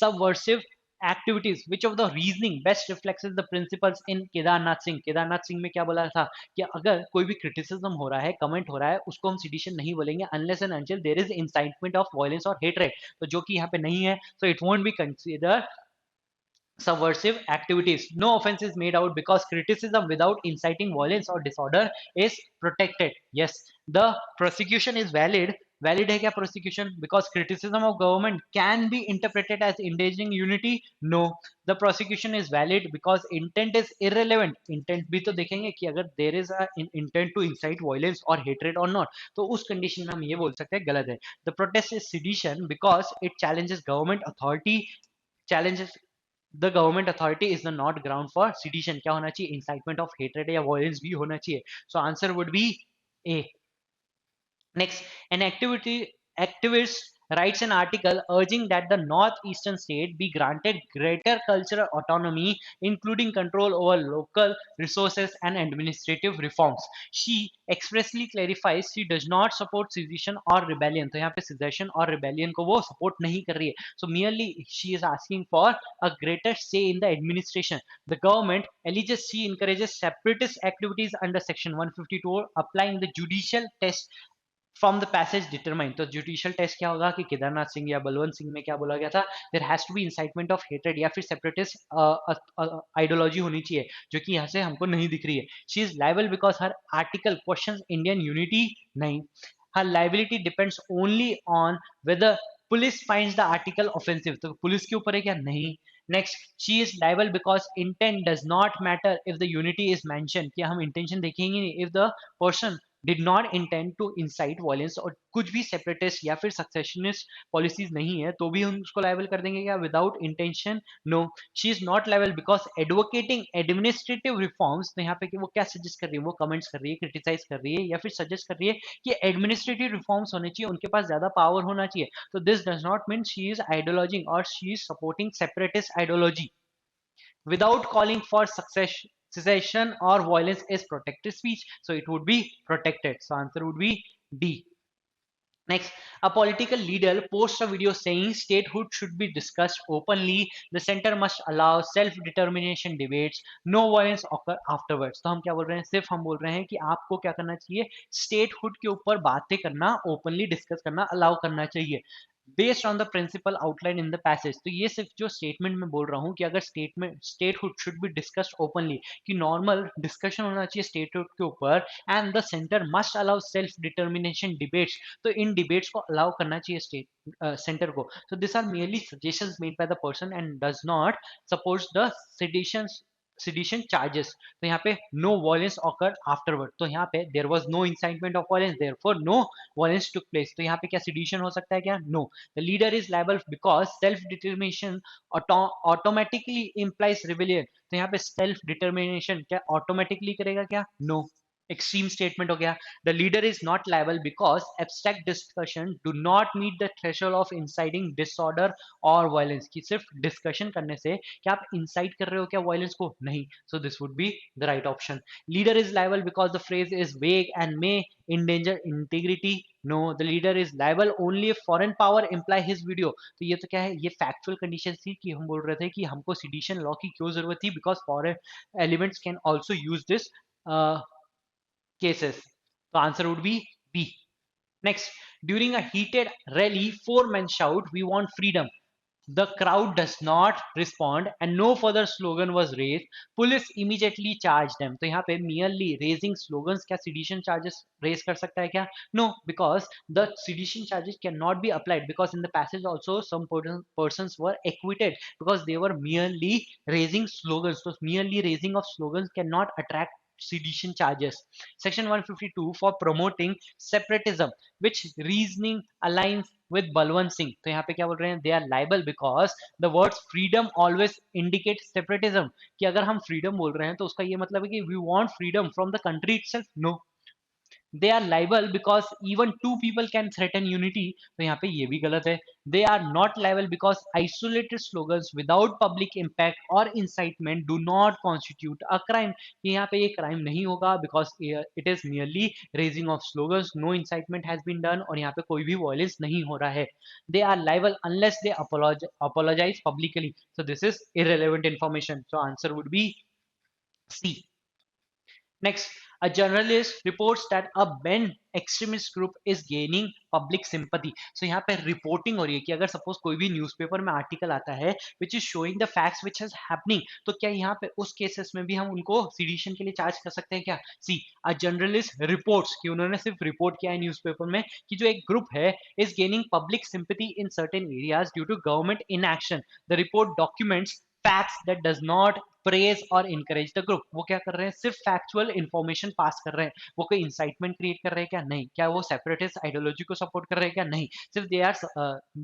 subversive activities. Which of the reasoning best reflects the principles in Kedarnath Singh? Kedarnath Singh में क्या बोला था कि अगर कोई भी क्रिटिसिज्म हो रहा है, कमेंट हो रहा है, उसको हम सिडिशन नहीं बोलेंगे unless and until there is incitement of violence or hatred. तो जो कि यहाँ पे नहीं है, so it won't be considered subversive activities. No offense is made out because criticism without inciting violence or disorder is protected. Yes, the prosecution is valid. Valid है क्या prosecution? Because criticism of government can be interpreted as endangering unity. No, the prosecution is valid because intent is irrelevant. Intent भी तो देखेंगे कि अगर there is a intent to incite violence or hatred or not, तो उस condition में हम ये बोल सकते हैं गलत है. The protest is sedition because it challenges government authority, challenges the government authority is the not ground for sedition. क्या होना चाहिए? इंसाइटमेंट ऑफ हेट्रेड या वायलेंस भी होना चाहिए. सो answer would be A. Next, an activist writes an article urging that the northeastern state be granted greater cultural autonomy, including control over local resources and administrative reforms. She expressly clarifies she does not support secession or rebellion. तो यहाँ पे secession और rebellion को वो support नहीं कर रही है. So merely she is asking for a greater say in the administration. The government alleges she encourages separatist activities under section 152, applying the judicial test from the passage determine. तो judicial test क्या होगा कि केदारनाथ सिंह या बलवंत सिंह में क्या बोला गया था? There has to be incitement of hatred या फिर सेपरेटिस्ट आइडियोलॉजी होनी चाहिए, जो कि यहाँ से हमको नहीं दिख रही है. She is liable because her article questions Indian unity. नहीं, her liability depends only on whether police finds the article offensive. तो पुलिस के ऊपर है क्या? नहीं. Next, she is liable because intent does not matter if the unity is mentioned. क्या हम intention देखेंगे नहीं? If the person did not intend to incite violence और कुछ भी सेपरेटिस्ट या फिर सक्सेशनिस्ट पॉलिसीज नहीं है, तो भी हम उसको लायबल कर देंगे क्या? Without intention? No, she is not liable because advocating administrative reforms. तो यहाँ पे कि वो क्या सजेस्ट कर रही है? वो कमेंट्स कर रही है, क्रिटिसाइज कर रही है या फिर सजेस्ट कर रही है कि एडमिनिस्ट्रेटिव रिफॉर्म्स होने चाहिए, उनके पास ज्यादा पावर होना चाहिए. तो this does not mean she is ideologising और she is supporting separatist ideology. Without calling for secession or violence is protected speech, so it would be protected. So answer would be D. Next, a political leader posts a video saying statehood should be discussed openly. The center must allow self-determination debates. No violence occur afterwards. तो हम क्या बोल रहे हैं? सिर्फ हम बोल रहे हैं कि आपको क्या करना चाहिए? स्टेटहुड के ऊपर बातें करना, ओपनली डिस्कस करना अलाउ करना चाहिए based on the principle outline in the passage. तो ये सिर्फ जो स्टेटमेंट में बोल रहा हूँ कि अगर statement statehood should be discussed openly, कि नॉर्मल डिस्कशन होना चाहिए स्टेटहुड के ऊपर, and the centre must allow self determination debates, तो इन डिबेट्स को अलाउ करना चाहिए स्टेट सेंटर को। So these are merely suggestions made by the person and does not support the sedition charges। तो यहाँ पे no violence occurred afterward, तो यहाँ पे there was no incitement of violence, therefore no violence took place। तो यहाँ पे क्या sedition हो सकता है क्या? No। The leader is liable because self determination automatically implies rebellion। तो यहाँ पे self determination क्या automatically करेगा क्या? No। एक्सट्रीम स्टेटमेंट हो गया। The leader is not liable because abstract discussion do not meet the threshold of inciting disorder और violence, की सिर्फ डिस्कशन करने से क्या आप इंसाइट कर रहे हो क्या वायलेंस को? नहीं। So this would be the right option. Leader is liable because the phrase is वेग and may endanger integrity। no, the leader is liable only if foreign power imply his video। तो ये तो क्या है? ये factual condition थी कि हम बोल रहे थे कि हमको सिडिशन लॉ की क्यों जरूरत थी, because foreign elements can also use this cases। The answer would be B। Next, during a heated rally, four men shout, "We want freedom." The crowd does not respond and no further slogan was raised. Police immediately charged them। तो यहाँ पे merely raising slogans क्या sedition charges raise कर सकता है क्या? No, because the sedition charges cannot be applied, because in the passage also some persons were acquitted because they were merely raising slogans। So merely raising of slogans cannot attract sedition charges। Section 152 for promoting separatism, which reasoning aligns with Balwant Singh. तो यहाँ पे क्या बोल रहे हैं? They are liable because the words freedom always indicate separatism, कि अगर हम फ्रीडम बोल रहे हैं तो उसका ये मतलब है कि we want freedom from the country itself. No, they are liable because even two people can threaten unity. तो यहाँ पे ये भी गलत है। They are not liable because isolated slogans without public impact और incitement do not constitute a crime. यहाँ पे ये क्राइम नहीं होगा because it is merely raising of slogans, no incitement has been done, और यहाँ पे कोई भी वॉयलेंस नहीं हो रहा है। They are liable unless they apologize publicly। so this is irrelevant information, so answer would be C। Next, a journalist reports that a banned extremist group is gaining public sympathy। So यहाँ पे reporting हो रही है कि अगर suppose कोई भी newspaper में आर्टिकल आता है which is showing the facts which is happening, तो क्या यहाँ पे उस केसेस में भी हम उनको सीडिशन के लिए चार्ज कर सकते हैं क्या? सी, अ जर्नलिस्ट रिपोर्ट्स, कि उन्होंने सिर्फ रिपोर्ट किया है न्यूज़पेपर में कि जो एक ग्रुप है is gaining public sympathy in certain areas due to government inaction. The report documents facts that does not praise और इनकरेज द ग्रुप। वो क्या कर रहे हैं? सिर्फ फैक्चुअल इंफॉर्मेशन पास कर रहे हैं। वो कोई इंसाइटमेंट क्रिएट कर रहे हैं क्या? नहीं। क्या वो सेपरेटिस्ट आइडियोलॉजी को सपोर्ट कर रहे हैं क्या? नहीं। सिर्फ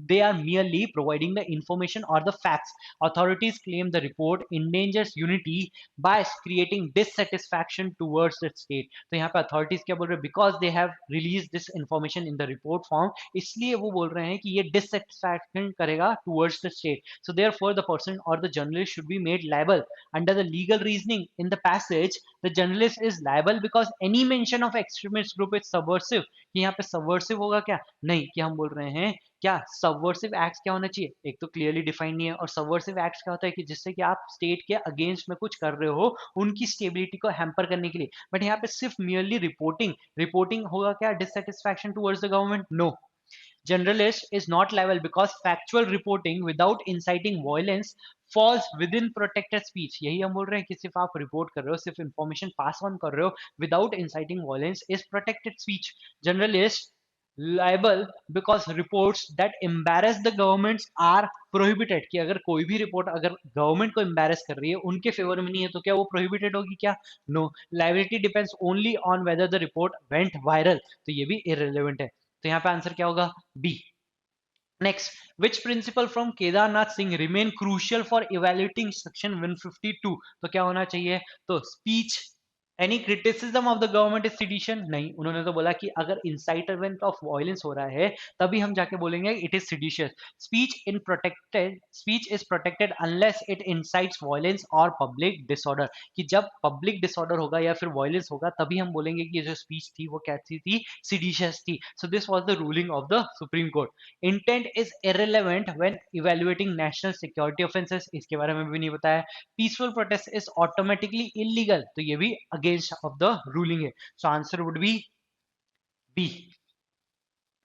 they are merely providing the information और the facts. Authorities claim the report endangers unity by creating dissatisfaction towards the state. तो यहाँ पे अथॉरिटीज क्या बोल रहे हैं? Because they have released this information in the report form, इसलिए वो बोल रहे हैं कि ये डिससेटिस्फैक्शन करेगा towards the state. So therefore the person और the journalist should be made liable under the legal reasoning in the passage। the journalist is liable because any mention of extremist group is subversive। कि यहाँ पे subversive होगा क्या? नहीं, कि हम बोल रहे हैं क्या subversive acts क्या होना चाहिए? एक तो clearly defined नहीं है, और subversive acts क्या होता है कि जिससे कि आप state के against में कुछ कर रहे हो उनकी stability को hamper करने के लिए। बट यहाँ पे सिर्फ merely reporting होगा क्या dissatisfaction towards the government? No। Generalist is not liable because factual reporting without inciting violence falls within protected speech। यही हम बोल रहे हैं कि सिर्फ आप रिपोर्ट कर रहे हो, सिर्फ इंफॉर्मेशन पास ऑन कर रहे हो without inciting violence is protected speech. Journalist liable because reports that embarrass the governments are prohibited। कि अगर कोई भी रिपोर्ट अगर गवर्नमेंट को embarrass कर रही है, उनके फेवर में नहीं है, तो क्या वो prohibited होगी क्या? No। liability depends only on whether the report went viral। तो ये भी irrelevant है। तो यहाँ पे आंसर क्या होगा? B. Next, which principle from Kedarnath Singh remain crucial for evaluating section 152। तो क्या होना चाहिए? तो speech any criticism of the government is sedition, नहीं, उन्होंने तो बोला कि अगर इंसाइटमेंट ऑफ वायलेंस हो रहा है तभी हम जाके बोलेंगे it is seditious. Speech is protected unless it insights violence और पब्लिक डिसऑर्डर, कि जब पब्लिक डिसऑर्डर होगा या फिर वायलेंस होगा तभी हम बोलेंगे कि ये जो स्पीच थी वो कैसी थी, सिडिशियस थी। So this was the ruling of the Supreme Court. Intent is irrelevant when evaluating national security offences, इसके बारे में भी नहीं बताया। Peaceful protest is automatically illegal, तो ये भी अगेंस्ट ऑफ द रूलिंग है। सो answer would be B.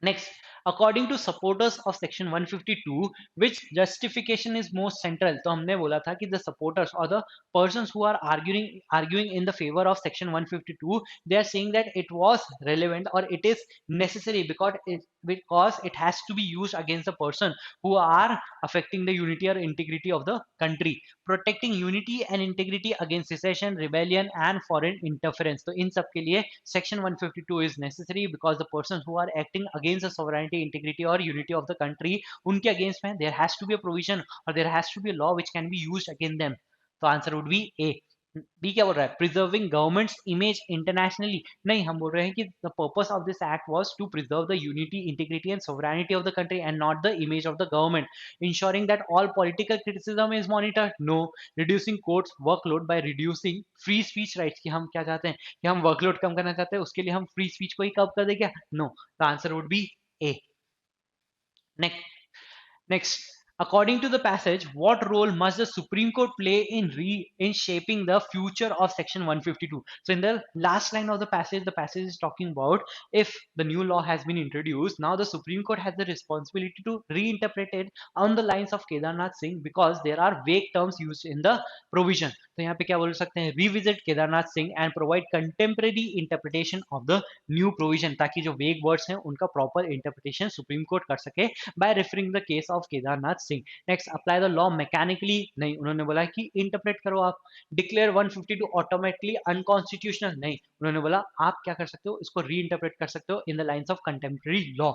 Next, according to supporters of section 152, which justification is most central? तो हमने बोला था कि the supporters or the persons who are arguing in the favor of section 152, they are saying that it was relevant or it is necessary because it has to be used against the person who are affecting the unity or integrity of the country, protecting unity and integrity against secession, rebellion and foreign interference. तो इन सब के लिए section 152 is necessary because the persons who are acting against the sovereignty, integrity or unity of the country, उनके against में there has to be a provision or there has to be a law which can be used against them. तो answer would be A. B क्या बोल रहा है, preserving governments image internationally, नहीं, हम बोल रहे हैं कि the purpose of this act was to preserve the unity, integrity and sovereignty of the country and not the image of the government, ensuring that all political criticism is monitored, no, reducing courts workload by reducing free speech rights, कि हम क्या चाहते हैं कि हम workload कम करना चाहते हैं, उसके लिए हम फ्री स्पीच को ही कम कर दें क्या, no, the answer would be A. Next, according to the passage, what role must the Supreme Court play in shaping the future of Section 152? So, in the last line of the passage is talking about if the new law has been introduced, now the Supreme Court has the responsibility to reinterpret it on the lines of Kedarnath Singh because there are vague terms used in the provision. तो यहाँ पे क्या बोल सकते हैं, revisit Kedarnath Singh and provide contemporary interpretation of the new provision, ताकि जो vague words हैं उनका proper interpretation Supreme Court कर सके by referring the case of Kedarnath Singh. Next, apply the law mechanically, नहीं, उन्होंने बोला कि interpret करो आप। Declare 152 automatically unconstitutional, नहीं, उन्होंने बोला आप क्या कर सकते हो, इसको reinterpret कर सकते हो in the lines of contemporary law.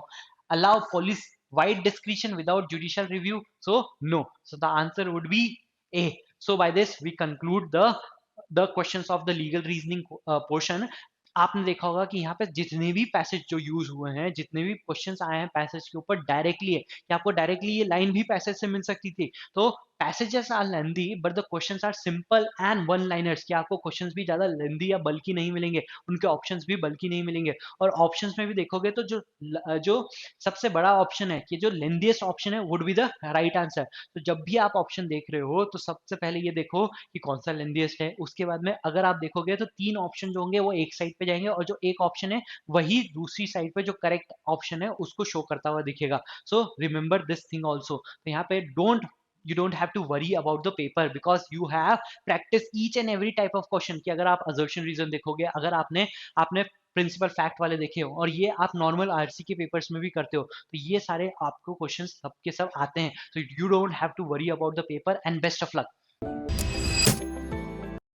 Allow police wide discretion without judicial review, so no. So the answer would be A. So by this we conclude the questions of the legal reasoning portion. आपने देखा होगा कि यहाँ पे जितने भी passage जो use हुए हैं, जितने भी क्वेश्चंस आए हैं पैसेज के ऊपर डायरेक्टली है कि आपको डायरेक्टली ये लाइन भी पैसेज से मिल सकती थी। तो passages are lengthy but the questions are simple and one liners, कि आपको क्वेश्चंस भी ज्यादा लेंदी या बल्कि नहीं मिलेंगे, उनके ऑप्शंस भी बल्कि नहीं मिलेंगे। और ऑप्शंस में भी देखोगे तो जो सबसे बड़ा ऑप्शन है कि जो लेंदीएस्ट ऑप्शन है would be the right answer. तो जब भी आप ऑप्शन देख रहे हो तो सबसे पहले ये देखो कि कौन सा लेंदीएस्ट है, उसके बाद में अगर आप देखोगे तो तीन ऑप्शन जो होंगे वो एक साइड पे जाएंगे और जो एक ऑप्शन है वही दूसरी साइड पे जो करेक्ट ऑप्शन है उसको शो करता हुआ दिखेगा। So remember this thing also. तो यहाँ पे you don't have to worry about the paper because you have practiced each and every type of question, कि अगर आप assertion reason देखोगे, अगर आपने आपने प्रिंसिपल फैक्ट वाले देखे हो और ये आप नॉर्मल आरसी के पेपर्स में भी करते हो, तो ये सारे आपको क्वेश्चंस सब के सब आते हैं। तो you don't have to worry about the paper and best of luck.